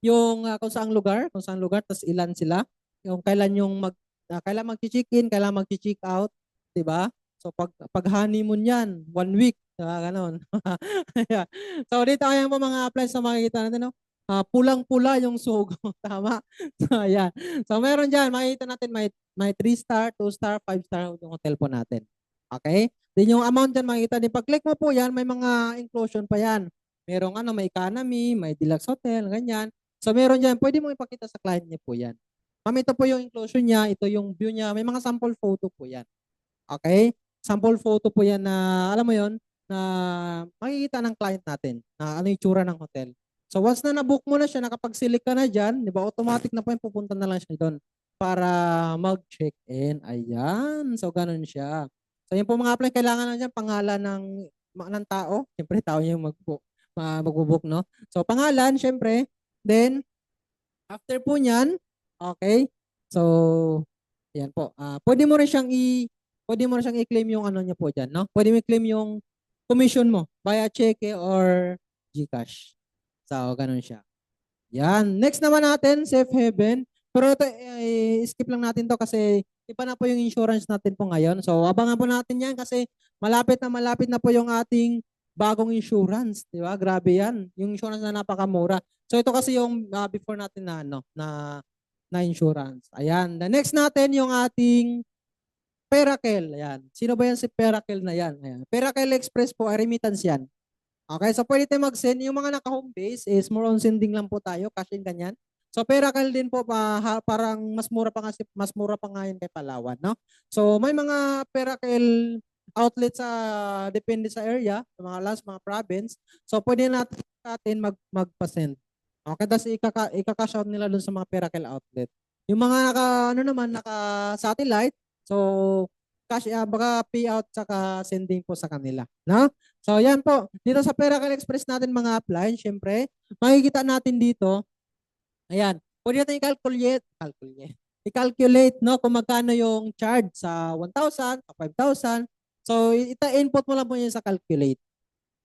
yung kung saan lugar, tapos ilan sila, yung kailan mag-check in, kailan mag-check out, 'di ba? So pag honeymoon 'yan, 1 week, ganoon. So dito ayan po mga applies na makikita natin, no? Pulang-pula yung Sogo, tama? So ayan. So meron diyan, makikita natin may 3-star, 2-star, 5-star yung hotel po natin. Okay? Then yung amount diyan makikita din. Pag-click mo po 'yan, may mga inclusion pa 'yan. Merong may economy, may deluxe hotel, ganyan. So meron dyan, pwede mo ipakita sa client niya po yan. Ma'am, ito po yung inclusion niya, ito yung view niya, may mga sample photo po yan. Okay? Sample photo po yan na, alam mo yon na makikita ng client natin na ano yung tsura ng hotel. So once na na-book mo na siya, nakapag-select ka na dyan, di ba, automatic na po yung pupunta na lang siya doon para mag-check-in. Ayan. So ganun siya. So yun po mga apply, kailangan na dyan, pangalan ng tao. Siyempre, tao yung mag-book, no? So pangalan, siyempre, then, after po niyan, okay, so, yan po. Pwede mo rin siyang i-claim yung ano niya po dyan, no? Pwede mo i-claim yung commission mo via cheque or GCash. So, ganun siya. Yan. Next naman natin, Safe Haven. Pero ito, skip lang natin to kasi iba na po yung insurance natin po ngayon. So, abangan po natin yan kasi malapit na po yung ating bagong insurance. Di ba? Grabe yan. Yung insurance na napakamura. So, ito kasi yung before natin na insurance. Ayan. The next natin yung ating Perakel. Ayan. Sino ba yan si Perakel na yan? Ayan. Perakel Express po, ay remittance yan. Okay, so pwede tayo mag-send. Yung mga naka-home base is more on sending lang po tayo, cash in ganyan. So Perakel din po parang mas mura pa nga yun kay Palawan, no? So may mga Perakel outlets depende sa area, sa mga province. So pwede natin magpa-send. Okay, tapos ika-cash out nila dun sa mga Perakel outlet. Yung mga naka-satellite, so baka payout saka sending po sa kanila, no? So yan po, dito sa Perakel Express natin mga upline, syempre, makikita natin dito, ayan, pwede natin i-calculate, no, kung magkano yung charge sa 1,000, sa 5,000. So input mo lang po yun sa calculate.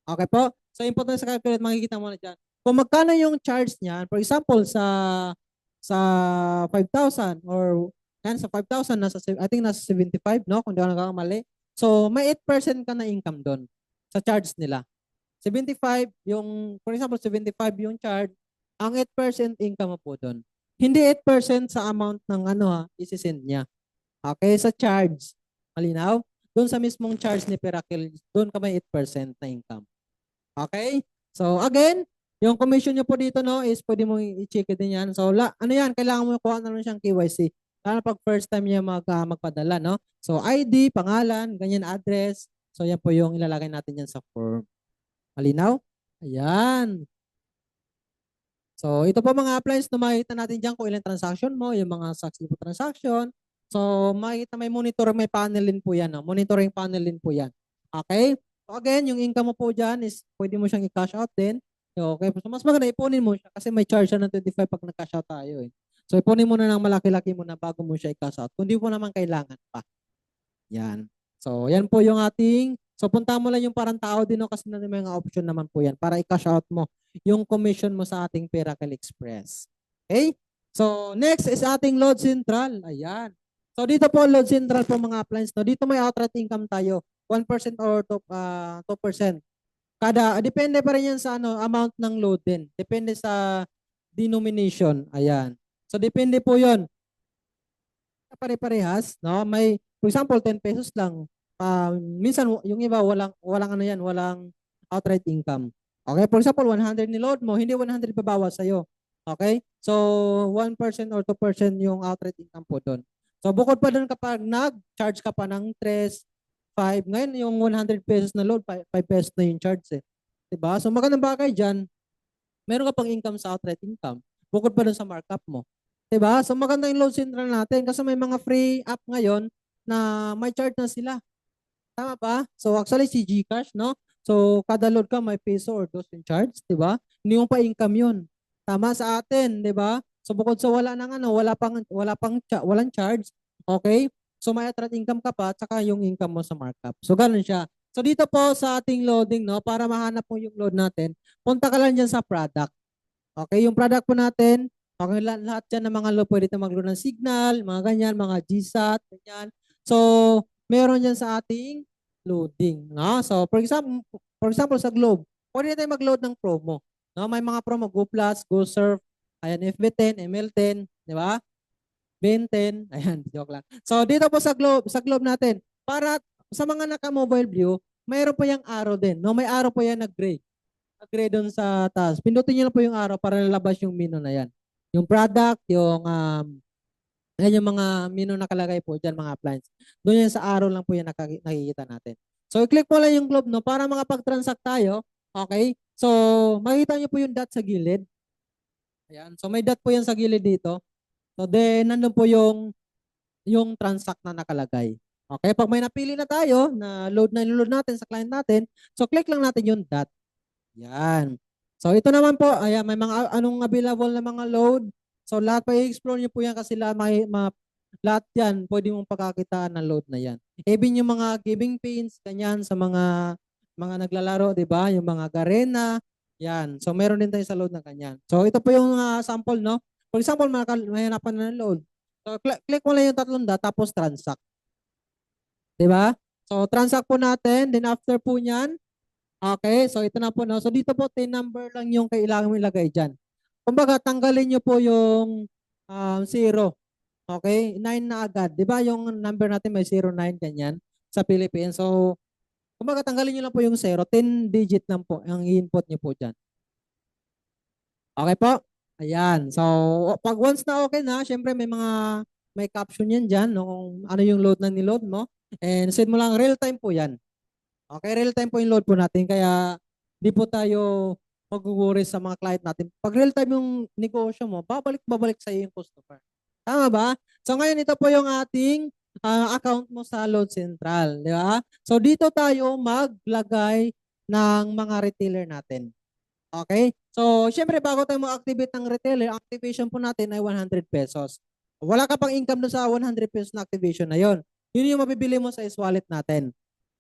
Okay po? So input mo sa calculate, makikita mo na dyan. Kung magkano yung charge niyan, for example, sa 5,000 or Yan, sa 5,000, I think nasa 75, no? Kung di ako nagkakamali. So, may 8% ka na income doon sa charge nila. 75, for example, 75 yung charge, ang 8% income mo po doon. Hindi 8% sa amount ng isi-send niya. Okay, sa charge. Malinaw? Doon sa mismong charge ni Perakil, doon ka may 8% na income. Okay? So, again, yung commission nyo po dito, no, is pwede mo i-check din yan. So, ano yan, kailangan mo kuha na lang siyang KYC. Lalo pag first time niya magpadala, no? So, ID, pangalan, ganyan, address. So, yan po yung ilalagay natin yan sa form. Malinaw? Ayan. So, ito po mga appliance na makikita natin dyan kung ilang transaction mo, yung mga successful transaction. So, makikita may monitor, may panel din po yan. No? Monitoring panel din po yan. Okay? So, again, yung income mo po dyan is pwede mo siyang i-cash out din. Okay? So, mas maganda, ipunin mo siya kasi may charge siya ng 25 pag nag-cash out tayo. Eh. So, ipunin mo na ng malaki-laki mo na bago mo siya i-cash out. Kung di po naman kailangan pa. Yan. So, yan po yung punta mo lang yung parang tao din no, kasi na may mga option naman po yan para i-cash out mo yung commission mo sa ating Perakil Express. Okay? So, next is ating load central. Ayan. So, dito po load central po mga appliance. No? Dito may outright income tayo. 1% or 2%. Depende pa rin yan sa amount ng load din. Depende sa denomination. Ayan. So, depende po yon. Pare-parehas. No? May, for example, 10 pesos lang. Minsan, yung iba, walang outright income. Okay, for example, 100 ni-load mo, hindi 100 babawas sa'yo. Okay? So, 1% or 2% yung outright income po doon. So, bukod pa doon kapag nag-charge ka pa ng 3, 5, ngayon yung 100 pesos na load, 5 pesos na yung charge eh. Diba? So, magandang bagay dyan, meron ka pang income sa outright income. Bukod pa doon sa markup mo. Diba? So, maganda yung load central natin kasi may mga free app ngayon na may charge na sila. Tama ba? So, actually, si GCash, no? So, kada load ka may peso or dos in charge, di ba? Hindi mo pa income yun. Tama sa atin, di ba? So, bukod sa walang charge, okay? So, may attract income ka pa, tsaka yung income mo sa markup. So, ganun siya. So, dito po sa ating loading, no, para mahanap mo yung load natin, punta ka lang dyan sa product. Okay, yung product po natin, okay, lahat dyan ng mga load, pwede ito mag-load ng signal, mga ganyan, mga GSAT, ganyan. So, meron dyan sa ating loading. No? So, for example, sa Globe, pwede tayo mag-load ng promo. No? May mga promo, Go Plus, Go Surf, ayan, FB10, ML10, di ba? Ben10, ayan, joke lang. So, dito po sa Globe natin, para sa mga naka-mobile view, mayroon po yung arrow din. No? May arrow po yan na gray. Gray doon sa taas. Pindutin niyo lang po yung arrow para lalabas yung menu na yan. Yung product, ayan yung mga menu nakalagay po dyan, mga appliance. Doon yan sa arrow lang po yan nakikita natin. So, i-click mo lang yung globe, no, para makapag-transact tayo. Okay? So, makikita nyo po yung dot sa gilid. Ayan. So, may dot po yan sa gilid dito. So, then, nandun po yung transact na nakalagay. Okay? Pag may napili na tayo, na load natin sa client natin, so, click lang natin yung dot. Yan. So, ito naman po, ayan, may mga available na mga load. So, lahat pa i-explore nyo po yan kasi lahat yan, pwede mong pagkakitaan ng load na yan. Even yung mga giving pains, kanyan, sa mga naglalaro, di ba? Yung mga garena, yan. So, meron din tayo sa load na kanyan. So, ito po yung sample, no? For example, may hanapan na ng load. So, click mo lang yung tatlong dot, tapos transact. Di ba? So, transact po natin. Then, after po nyan, okay, so ito na po. No? So, dito po, 10 number lang yung kailangan mo ilagay dyan. Kumbaga, tanggalin nyo po yung 0. Okay? 9 na agad. Di ba yung number natin may 09 ganyan sa Philippines. So, kumbaga, tanggalin nyo lang po yung 0. 10 digit lang po ang i-input nyo po dyan. Okay po? Ayan. So, pag once na okay na, syempre may caption yan dyan, no? Kung ano yung load na niload mo. And set mo lang real time po yan. Okay, real time po yung load po natin. Kaya, di po tayo mag-worry sa mga client natin. Pag real time yung negosyo mo, babalik sa iyo yung customer. Tama ba? So ngayon ito po yung ating account mo sa Load Central, di ba? So dito tayo maglagay ng mga retailer natin. Okay? So syempre bago tayo mag-activate ng retailer, activation po natin ay 100 pesos. Wala ka pang income doon sa 100 pesos na activation na yon. Yun yung mabibili mo sa wallet natin.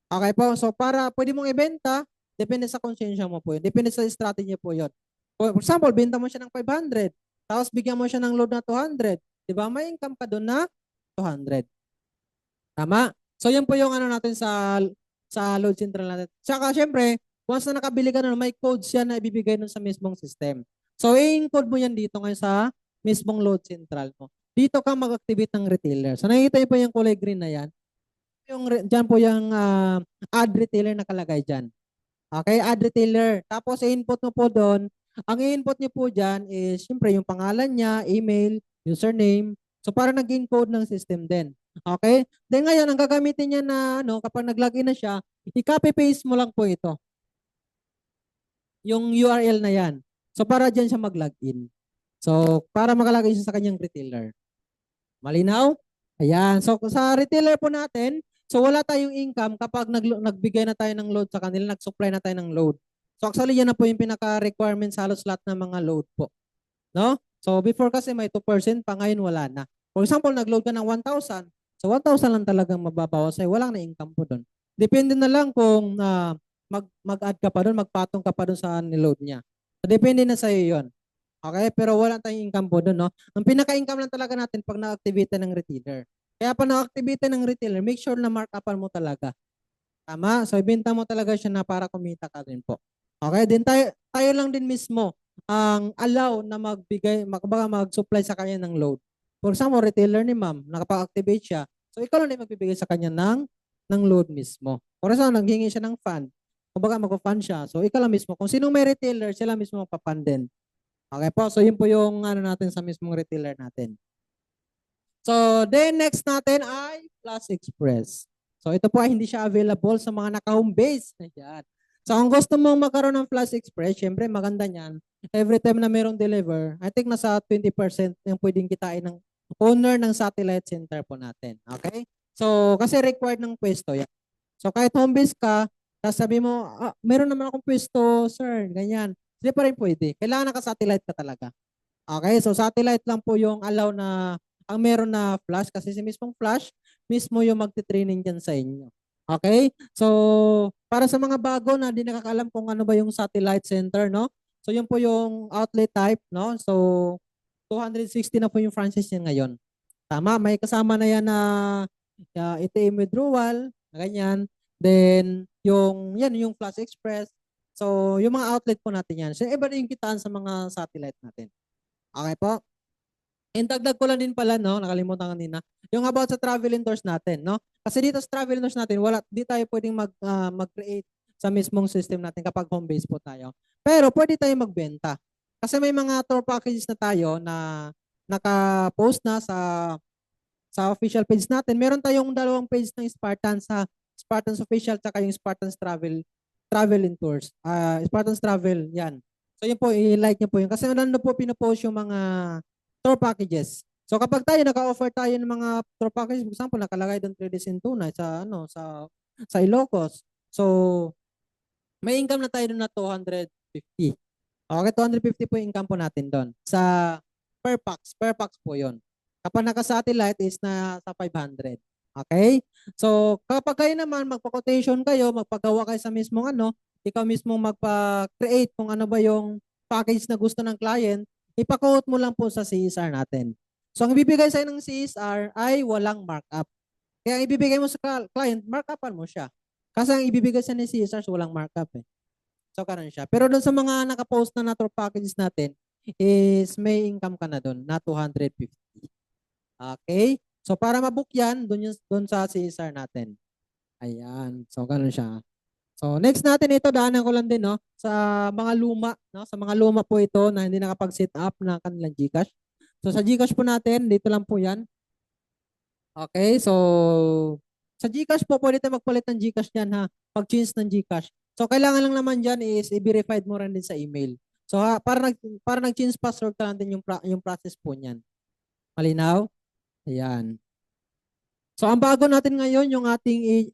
Okay po? So para pwede mong ibenta, depende sa konsensya mo po yun. Depende sa strategy po yun. For example, benta mo siya ng 500, tapos bigyan mo siya ng load na 200. Di ba? May income ka doon na 200. Tama? So yan po yung ano natin sa load central natin. Tsaka syempre, once na nakabili ka nun, may codes yan na ibibigay nun sa mismong system. So i-encode mo yan dito ngayon sa mismong load central mo. Dito ka mag-activate ng retailer. So nakikita niyo po yung kulay green na yan. Dyan po yung add retailer nakalagay dyan. Okay, add retailer. Tapos i-input mo po doon. Ang i-input niyo po dyan is syempre yung pangalan niya, email, username. So para nag-encode ng system din. Okay? Then ngayon, ang gagamitin niya na ano, kapag nag-login na siya, i-copy paste mo lang po ito. Yung URL na yan. So para dyan siya mag-login. So para makalagay siya sa kanyang retailer. Malinaw? Ayan. So sa retailer po natin, so wala tayong income kapag nagbigay na tayo ng load sa kanila, nag-supply na tayo ng load. So actually yan na po yung pinaka-requirement sa halos lahat ng mga load po. No? So before kasi may 2% pa, ngayon wala na. For example, nag-load ka ng 1,000. So 1,000 lang talagang mababawas sa'yo. Walang na income po doon. Depende na lang kung mag-add ka pa doon, magpatong ka pa doon sa niload niya. So depende na sa'yo yon. Okay? Pero wala tayong income po doon, no? Ang pinaka-income lang talaga natin pag na-activate ng retailer. Kaya pag na-activate ng retailer, make sure na mark-upan mo talaga. Tama? So ibenta mo talaga siya na para kumita ka din po. Okay? Then tayo lang din mismo ang allow na mag-supply sa kanya ng load. For example, retailer ni ma'am, nakapag-activate siya. So ikaw lang din magbibigay sa kanya ng load mismo. For example, naghingi siya ng fund. Kumbaga mag-fund siya. So ikaw lang mismo. Kung sinong may retailer, sila mismo magpa-fund din. Okay po, so yun po yung ano natin sa mismong retailer natin. So then next natin ay Plus Express. So ito po ay hindi siya available sa mga naka-home base. Ayan. So kung gusto mong magkaroon ng Plus Express, syempre maganda niyan. Every time na mayroong deliver, I think nasa 20% yung pwedeng kitain ng owner ng satellite center po natin. Okay? So kasi required ng pwesto yan. So kahit home base ka, tapos sabi mo, meron naman akong pwesto, sir, ganyan. Hindi pa rin pwede. Kailangan naka-satellite ka talaga. Okay, so satellite lang po yung allow na ang meron na flash kasi si mismong flash mismo yung magte-training dyan sa inyo. Okay? So, para sa mga bago na di nakakaalam kung ano ba yung satellite center, no? So, yun po yung outlet type, no? So, 260 na po yung franchise niya ngayon. Tama, may kasama na yan na ATM withdrawal, ganyan. Then, yung Flash Express. So, yung mga outlet po natin yan. So, iba rin yung kitaan sa mga satellite natin. Okay po? And dagdag ko lang din pala, no, nakalimutan kanina, yung about sa travel tours natin, no? Kasi dito sa travel tours natin, di tayo pwedeng mag-create sa mismong system natin kapag home base po tayo. Pero pwede tayo magbenta. Kasi may mga tour packages na tayo na naka-post na sa official page natin. Meron tayong dalawang page ng Spartans sa Spartans Official at yung Spartans Travel and Tours. Spartans Travel, yan. So yun po, i-like niyo po yun. Kasi nandun po pinopost yung mga tour packages. So kapag tayo naka-offer tayo ng mga tour packages, for example, nakalagay doon 3 days in 2 nights sa Ilocos. So may income na tayo doon na 250. Okay, 250 po yung income po natin doon. Sa per pax po yun. Kapag naka-satellite is na sa 500. Okay? So kapag kayo naman magpa-quotation kayo, magpagawa kayo sa mismong ikaw mismo magpa-create kung ano ba yung package na gusto ng client, ipa-quote mo lang po sa CSR natin. So ang ibibigay sa'yo ng CSR ay walang markup. Kaya ang ibibigay mo sa client, markupan mo siya. Kasi ang ibibigay sa ni CSR walang markup eh. So karon siya. Pero doon sa mga naka-post na tour packages natin is may income ka na doon na 250. Okay? So para mabook yan, doon sa CSR natin. Ayan. So karon siya. So next natin ito, daanan ko lang din no sa mga luma, no? Sa mga luma po ito na hindi nakapag-set up na kanilang GCash. So sa GCash po natin, dito lang po 'yan. Okay? So sa GCash po pwede tayo magpalit ng GCash niyan ha. Pag-change ng GCash. So kailangan lang naman diyan is i-verified mo rin din sa email. So para nag-change password ka lang din yung process po niyan. Malinaw? Ayan. So ang bago natin ngayon yung ating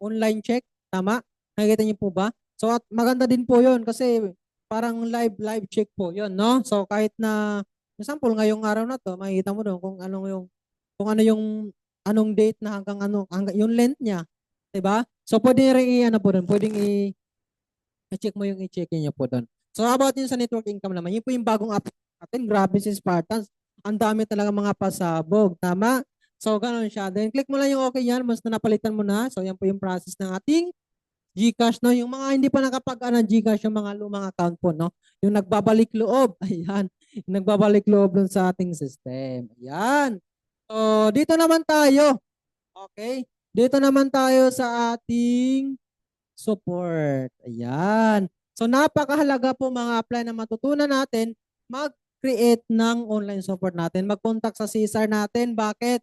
online check, tama? Nakikita niyo po ba? So at maganda din po 'yon kasi parang live check po 'yon, no? So kahit na example ngayong araw na 'to, makikita mo doon kung anong date na hanggang yung length niya, 'di ba? So pwede rin po doon, pwedeng i-check mo yung i-check niyo po doon. So about yun sa network income naman, yun po yung bagong app natin, grabe si Spartans. Ang dami talaga mga pasabog, tama? So, ganun siya. Then, click mo lang yung okay yan. Mas na napalitan mo na. So, yan po yung process ng ating GCash, no? Yung mga hindi pa nakapag-ano ng GCash, yung mga lumang account po, no? Yung nagbabalik loob. Ayan. Yung nagbabalik loob dun sa ating system. Ayan. So, dito naman tayo. Okay? Dito naman tayo sa ating support. Ayan. So, napakahalaga po mga apply na matutunan natin mag-create ng online support natin. Mag-contact sa CSR natin. Bakit?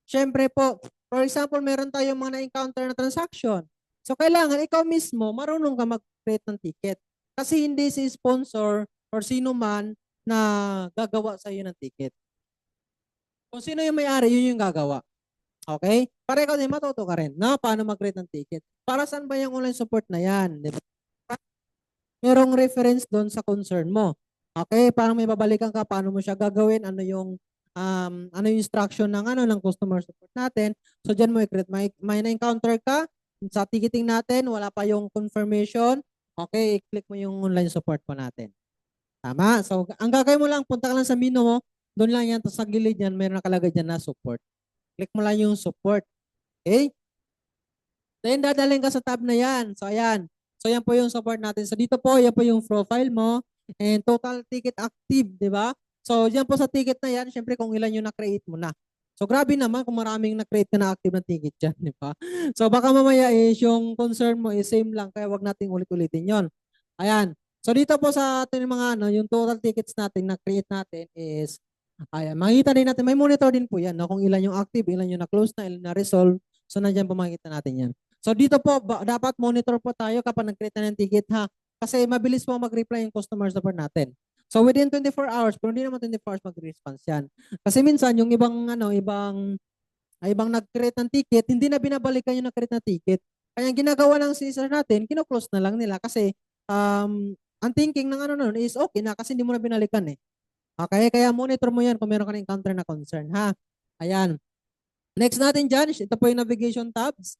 Siyempre po, for example, meron tayong mga na-encounter na transaction. So, kailangan ikaw mismo marunong ka mag-create ng ticket. Kasi hindi si sponsor or sino man na gagawa sa iyo ng ticket. Kung sino yung may-ari, yun yung gagawa. Okay? Para ikaw din matuto ka rin na paano mag-create ng ticket. Para saan ba yung online support na yan? Di ba? Merong reference doon sa concern mo. Okay? Parang may babalikan ka paano mo siya gagawin, ano yung instruction ng customer support natin. So diyan mo i-create. May na-encounter ka sa ticketing natin, wala pa yung confirmation. Okay, i-click mo yung online support po natin. Tama? So ang gagawin mo lang, punta ka lang sa menu mo, doon lang yan, tapos sa gilid yan, meron nakalagay dyan na support. Click mo lang yung support. Okay? Then dadalhin ka sa tab na yan. So ayan. So yan po yung support natin. So dito po, yan po yung profile mo and total ticket active, di ba? So yan po sa ticket na yan, syempre kung ilan yung na-create mo na. So grabe naman kung maraming na-create ka na active na ticket dyan, di ba? So baka mamaya is yung concern mo is same lang, kaya wag nating ulit-ulitin yon. Ayan. So dito po sa ating mga yung total tickets natin na-create natin is ayan, makikita din natin, may monitor din po yan, no? Kung ilan yung active, ilan yung na-close na, ilan na-resolve. So nandiyan po makikita natin yan. So dito po, dapat monitor po tayo kapag nag-create na ng ticket ha. Kasi mabilis po mag-reply yung customer support natin. So within 24 hours, pero hindi naman 24 hours mag-response yan. Kasi minsan yung ibang nag-create ng ticket, hindi na binabalikan yung nag-create na ticket. Kaya ang ginagawa ng CSR natin, kino-close na lang nila kasi ang thinking ng nun is okay na kasi hindi mo na binalikan eh. Okay, kaya monitor mo yan kung meron ka na encounter na concern ha. Ayan. Next natin dyan, ito po yung navigation tabs.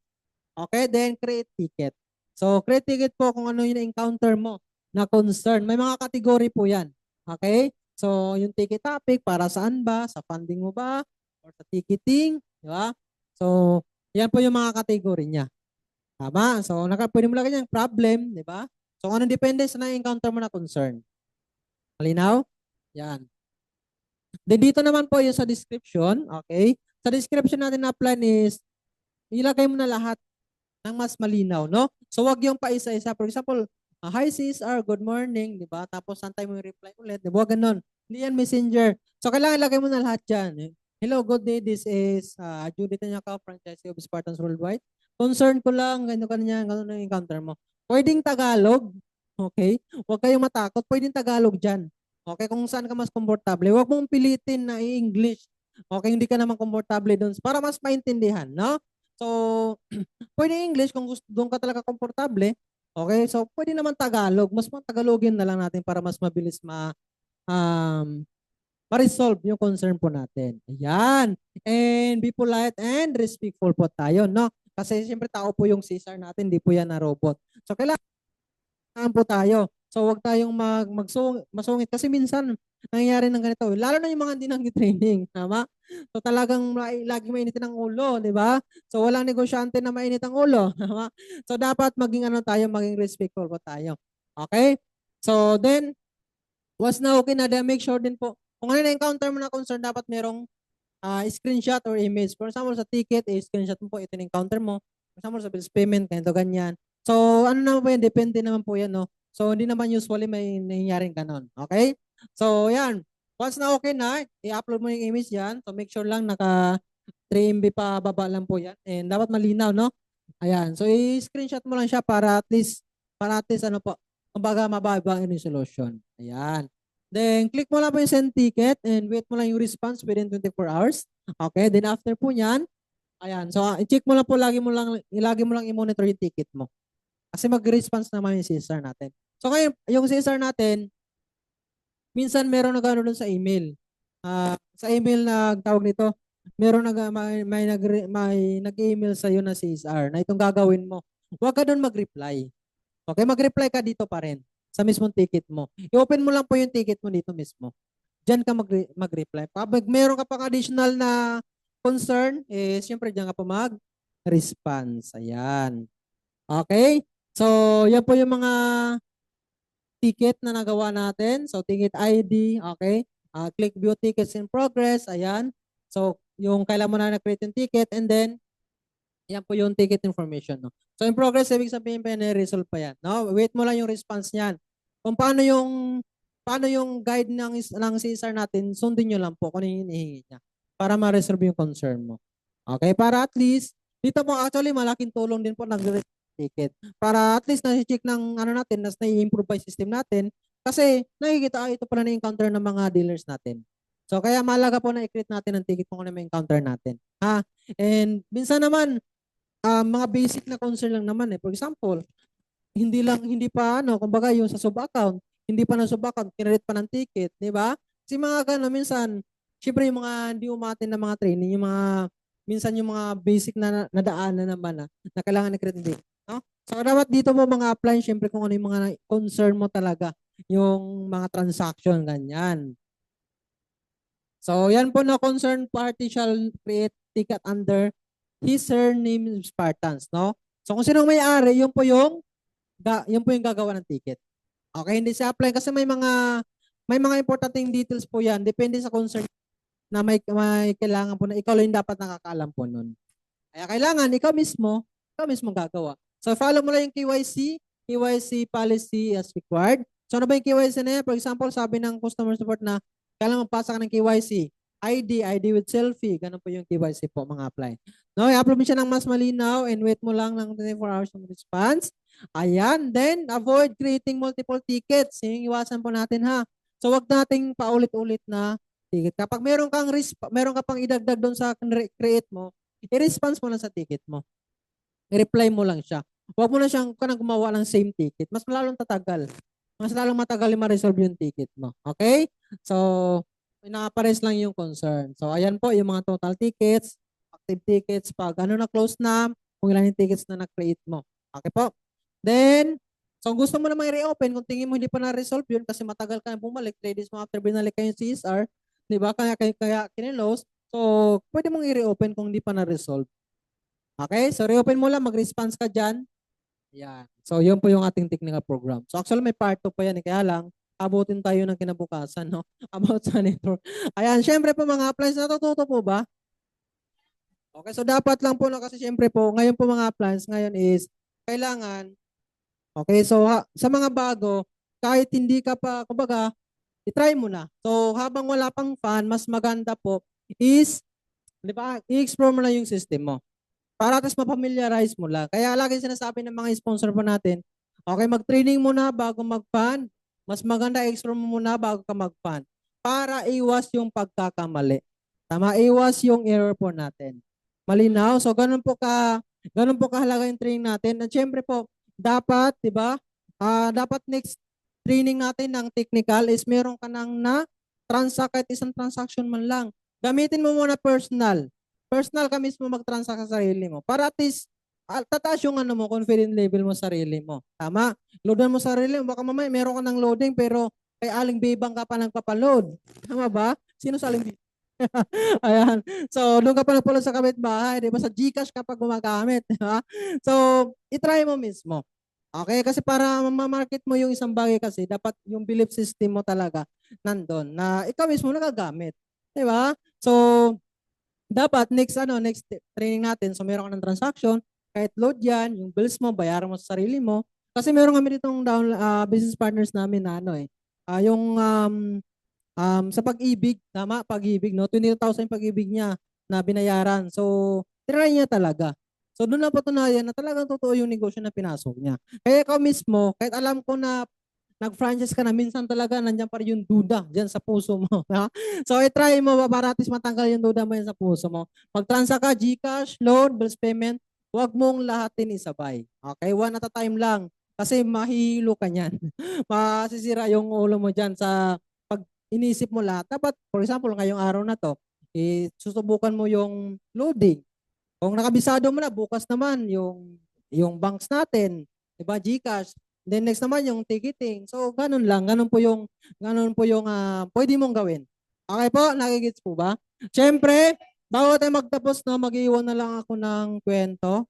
Okay, then create ticket. So, create ticket po kung ano yung encounter mo na concern. May mga category po yan. Okay? So, yung ticket topic, para saan ba? Sa funding mo ba? Or sa ticketing? Di ba? So, yan po yung mga category niya. Tama? So, pwede mo lagyan yung problem, di ba? So, anong depende sa na-encounter mo na concern? Malinaw? Yan. Then dito naman po yung sa description, okay? Sa description natin na plan is, ilagay mo na lahat ng mas malinaw, no? So wag yung pa isa-isa. For example, hi CSR, good morning, di ba? Tapos saan tayo mo reply ulit, di ba? Ganun. Hindi yan messenger. So kailangan ilagay mo na lahat dyan. Hello, good day. This is Judith Anyaka, franchisee of Spartans Worldwide. Concern ko lang, ganun ang encounter mo. Pwedeng Tagalog, okay? Huwag kayong matakot. Pwedeng Tagalog dyan. Okay, kung saan ka mas komportable. Huwag mong pilitin na i-English. Okay, hindi ka naman komportable doon para mas maintindihan, no? So, pwede English kung gusto, doon ka talaga komportable. Okay, so pwede naman Tagalog. Mas Tagalogin na lang natin para mas mabilis ma-resolve yung concern po natin. Ayan. And be polite and respectful po tayo, no? Kasi siyempre tao po yung CSR natin, hindi po yan na robot. So, kailangan po tayo. So, wag tayong masungit. Kasi minsan, nangyayari ng ganito. Lalo na yung mga hindi nag-training. Tama? So, talagang lagi mainitin ang ulo. Di ba? So, walang negosyante na mainit ang ulo. Tama? So, dapat maging maging respectful po tayo. Okay? So, then, once na okay na, then make sure din po, kung ano na-encounter mo na concern, dapat merong screenshot or image. For example, sa ticket, screenshot mo po, ito na-encounter mo. For example, sa bills payment, ganito, ganyan. So, ano naman po yan? Depende naman po yan, no? So, hindi naman usually may nangyayaring ganon. Okay? So, yan. Once na okay na, i-upload mo yung image yan. So, make sure lang naka 3 MB pa baba lang po yan. And dapat malinaw, no? Ayan. So, i-screenshot mo lang siya para at least ano po, kumbaga mababa ang resolution. Ayan. Then, click mo lang po yung send ticket and wait mo lang yung response within 24 hours. Okay, then after po niyan, ayan. So, i-check mo lang po, lagi mo lang i-monitor yung ticket mo. Kasi mag-response naman yung CSR natin. So, ngayon, yung CSR natin, minsan meron nag-ano dun sa email. Sa email na tawag nito, meron may nag-email sa iyo na CSR na itong gagawin mo. Huwag ka doon mag-reply. Okay, mag-reply ka dito pa rin sa mismong ticket mo. I-open mo lang po yung ticket mo dito mismo. Diyan ka mag-reply. Pag meron ka pang additional na concern is syempre diyan ka po mag-response. Ayan. Okay? So, yan po yung mga ticket na nagawa natin. So, ticket ID, okay? Click view tickets in progress, ayan. So, yung kailan mo na na-create yung ticket and then, yan po yung ticket information, no? So, in progress, ibig sabihin pa yan, resolve pa yan, no? Wait mo lang yung response niyan. Kung paano yung guide ng CSR natin, sundin nyo lang po kung ano yung hinihingi niya para ma-resolve yung concern mo. Okay? Para at least, dito po actually malaking tulong din po ticket. Para at least na-check ng ano natin, na-improve pa yung system natin kasi nakikita ito pala na-encounter ng mga dealers natin. So kaya malaga po na i-create natin ang ticket kung ano may encounter natin. Ha? And minsan naman, mga basic na concern lang naman eh. For example, hindi pa kumbaga yung sa sub-account, hindi pa na sub-account, kinreate pa ng ticket, di ba? Kasi mga gano'n, minsan, syempre yung mga hindi umatin na mga training, minsan yung mga basic na nadaanan naman na kailangan i-create, no? So, dapat dito mo mga apply, syempre kung ano yung mga concern mo talaga, yung mga transaction, ganyan. So, yan po na concerned party shall create ticket under his her name Spartans, no? So, kung sino may-ari, yun po yung gagawa ng ticket. Okay, hindi siya apply kasi may mga importanteng details po yan. Depende sa concern na may kailangan po na ikaw lang dapat nakakaalam po nun. Kaya kailangan ikaw mismo gagawa. So follow mo lang yung KYC policy as required. So ano ba yung KYC na yan? For example, sabi ng customer support na kailangan magpasa ka ng KYC. ID with selfie. Ganun po yung KYC po, mga apply. No, i-upload mo siya ng mas malinaw and wait mo lang ng 24 hours ng response. Ayan. Then, avoid creating multiple tickets. Yung iwasan po natin ha. So, wag nating paulit-ulit na ticket. Kapag meron ka pang idagdag doon sa create mo, i-response mo lang sa ticket mo. I-reply mo lang siya. Huwag mo na siyang gumawa ng same ticket. Mas lalong tatagal. Mas lalong matagal yung ma-resolve yung ticket mo. Okay? So, nakapares lang yung concern. So, ayan po yung mga total tickets, active tickets, pag na-close na, kung ilan yung tickets na na-create mo. Okay po? Then, so gusto mo naman i-reopen, kung tingin mo hindi pa na-resolve yun kasi matagal ka na bumalik, 3 days mo after binalik kayo yung CSR, di ba? Kaya kinilose. So, pwede mong i-reopen kung hindi pa na-resolve. Okay? So, reopen mo lang, mag-response ka dyan. Yan. So, yun po yung ating technical program. So, actually, may part 2 pa yan. Kaya lang, abutin tayo ng kinabukasan, no? About sa network. Ayan, syempre po mga appliance, natututo po ba? Okay, so dapat lang po na kasi syempre po, ngayon po mga appliance, ngayon is, kailangan, okay, so sa mga bago, kahit hindi ka pa, kumbaga, i-try mo na. So, habang wala pang fan, mas maganda po is, di ba, i-explore mo na yung system mo. Para at least mapamiliarize mo lang. Kaya lagi sinasabi ng mga sponsor po natin, okay, mag-training muna bago mag-fan. Mas maganda explore mo muna bago ka mag-fan. Para iwas yung pagkakamali. Tama, iwas yung error po natin. Malinaw? So, ganun po kahalaga yung training natin. At syempre po, dapat, di ba, dapat next training natin ng technical is meron ka nang na-transact kahit isang transaction man lang. Gamitin mo muna personal. Personal ka mismo mag-transact sa sarili mo. Para at least, tataas yung confidence level mo sa sarili mo. Tama? Loadan mo sarili mo. Baka mamaya meron ka ng loading pero kay Aling Bibang ka pa nagpapaload. Tama ba? Sino sa Aling Bibang? Ayan. So, doon ka pa nagpaload sa kapitbahay. Di ba? Sa GCash ka pa gumagamit. Di ba? So, itry mo mismo. Okay? Kasi para ma-market mo yung isang bagay kasi, dapat yung belief system mo talaga nandun na ikaw mismo nagagamit. Di ba? So, dapat next training natin, so meron ka ng transaction, kahit load yan, yung bills mo, bayaran mo sa sarili mo. Kasi meron kami ditong business partners namin na yung sa pag-ibig, tama, pag-ibig, no? 20,000 yung pag-ibig niya na binayaran. So, try niya talaga. So, doon na patunayan na talagang totoo yung negosyo na pinasok niya. Kaya ikaw mismo, kahit alam ko na nag-franchise ka na, minsan talaga nandiyan pa rin yung duda dyan sa puso mo. So, i-try mo para at least matanggal yung duda mo yan sa puso mo. Mag-transact ka, GCash, loan, bills payment, huwag mong lahatin isabay. Okay? One at a time lang. Kasi mahihilo ka niyan. Masisira yung ulo mo dyan sa pag inisip mo lahat. Dapat, for example, ngayong araw na to, susubukan mo yung loading. Kung nakabisado mo na, bukas naman yung banks natin, diba, GCash. Then next naman yung ticketing. So ganun lang, ganun po yung pwede mong gawin. Okay po, nakigits po ba? Syempre, Bago tayo magtapos, no, mag-iwan na lang ako ng kwento.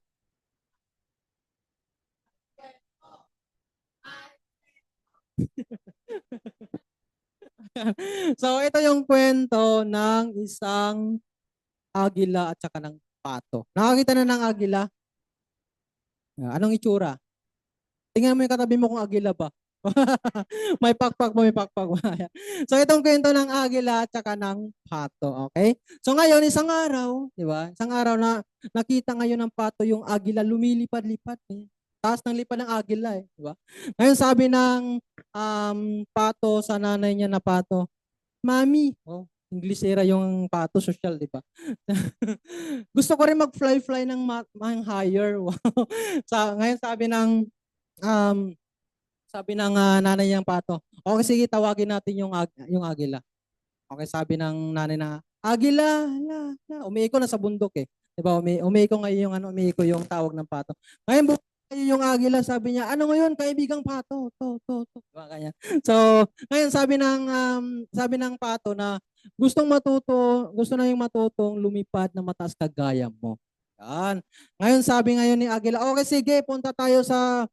So, ito yung kwento ng isang agila at saka ng pato. Nakakita na ng agila? Anong itsura? Tingnan mo yung katabi mo kung agila ba. May pakpak mo, may pakpak mo. So, itong kwento ng agila at saka ng pato. Okay? So, ngayon, isang araw, di ba? Isang araw na nakita ngayon ng pato yung agila lumilipad-lipad. Eh. Taas ng lipad ng agila eh. Di ba? Ngayon, sabi ng pato sa nanay niya na pato, Mami, oh, Inglesera yung pato social, di ba? Gusto ko rin mag-fly-fly ng higher. Wow. Ngayon um, sabi ng nanay niyang pato, okay sige, tawagin natin yung agila. Okay, sabi ng nanay na, agila, umiiko na sa bundok eh. Di ba? Umiiko ngayon umiiko yung tawag ng pato. Ngayon yung agila, sabi niya, ano ngayon, kaibigang pato, to. Diba, kanya. So, ngayon sabi ng pato na gusto na yung matutong lumipad na mataas kagaya mo. Yan. Ngayon sabi ngayon ni Agila, okay sige, punta tayo sa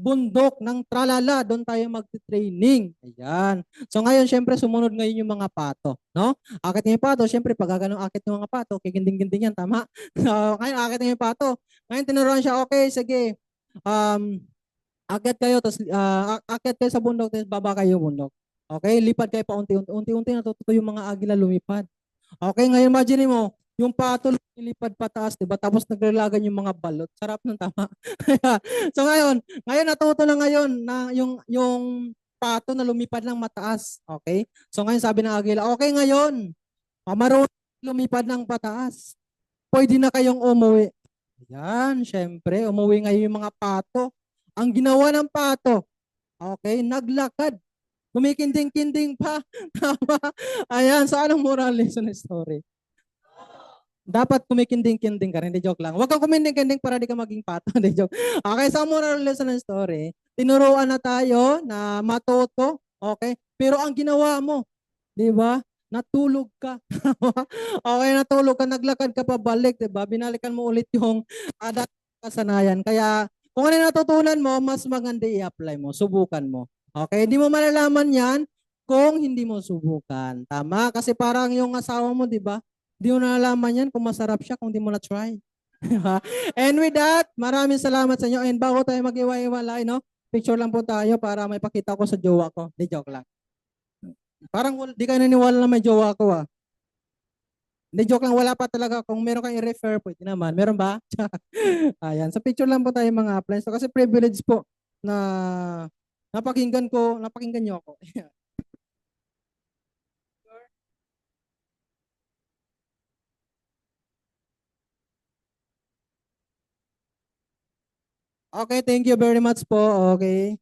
bundok ng Tralala, doon tayo magte-training. Ayan. So ngayon, syempre, sumunod ngayon yung mga pato. No? Akit ng pato, syempre, pag ganun akit ng mga pato, kikinding-kinding yan, tama? So, ngayon, akit ng pato. Ngayon, tinuruan siya, okay, sige. Um, Akyat kayo, tapos akyat kayo sa bundok, tapos baba kayo bundok. Okay, lipad kayo pa unti-unti. Unti-unti natututo yung mga agila lumipad. Okay, ngayon imagine mo, yung pato lumilipad pataas, 'di ba? Tapos naglalagan yung mga balot. Sarap ng tama. So ngayon natuto na ngayon na yung pato na lumipad ng mataas. Okay? So ngayon sabi ng agila, okay ngayon, marunong lumipad ng pataas. Pwede na kayong umuwi. Yan, syempre, umuwi ngayon yung mga pato. Ang ginawa ng pato, okay, naglakad. Kumikinding-kinding pa. Tama. Ayan, so anong moral lesson ng story? Dapat kumikinding-kinding ka rin. Hindi, joke lang. Huwag kang kuminding-kinding para di ka maging pato. Hindi, joke. Okay, so ang moral lesson ng story, tinuruan na tayo na matuto. Okay? Pero ang ginawa mo, di ba? Natulog ka. Okay, natulog ka, naglakad ka pabalik, di ba? Binalikan mo ulit yung dating kasanayan. Kaya kung ano yung natutunan mo, mas maganda i-apply mo, subukan mo. Okay, hindi mo malalaman yan kung hindi mo subukan. Tama? Kasi parang yung asawa mo, di ba? Hindi mo nalalaman yan kung masarap siya kung hindi mo na-try. Diba? And with that, maraming salamat sa inyo. And bago tayo mag-iwa-iwalay, no? Picture lang po tayo para may pakita ko sa jowa ko. Di, joke lang. Parang di kayo naniwala na may jowa ko ah. Hindi, joke lang, wala pa talaga. Kung meron kang i-refer, pwede naman. Meron ba? Ayan. Sa picture lang po tayo mga appliance. So, kasi privilege po na napakinggan niyo ako. Okay, thank you very much po. Okay.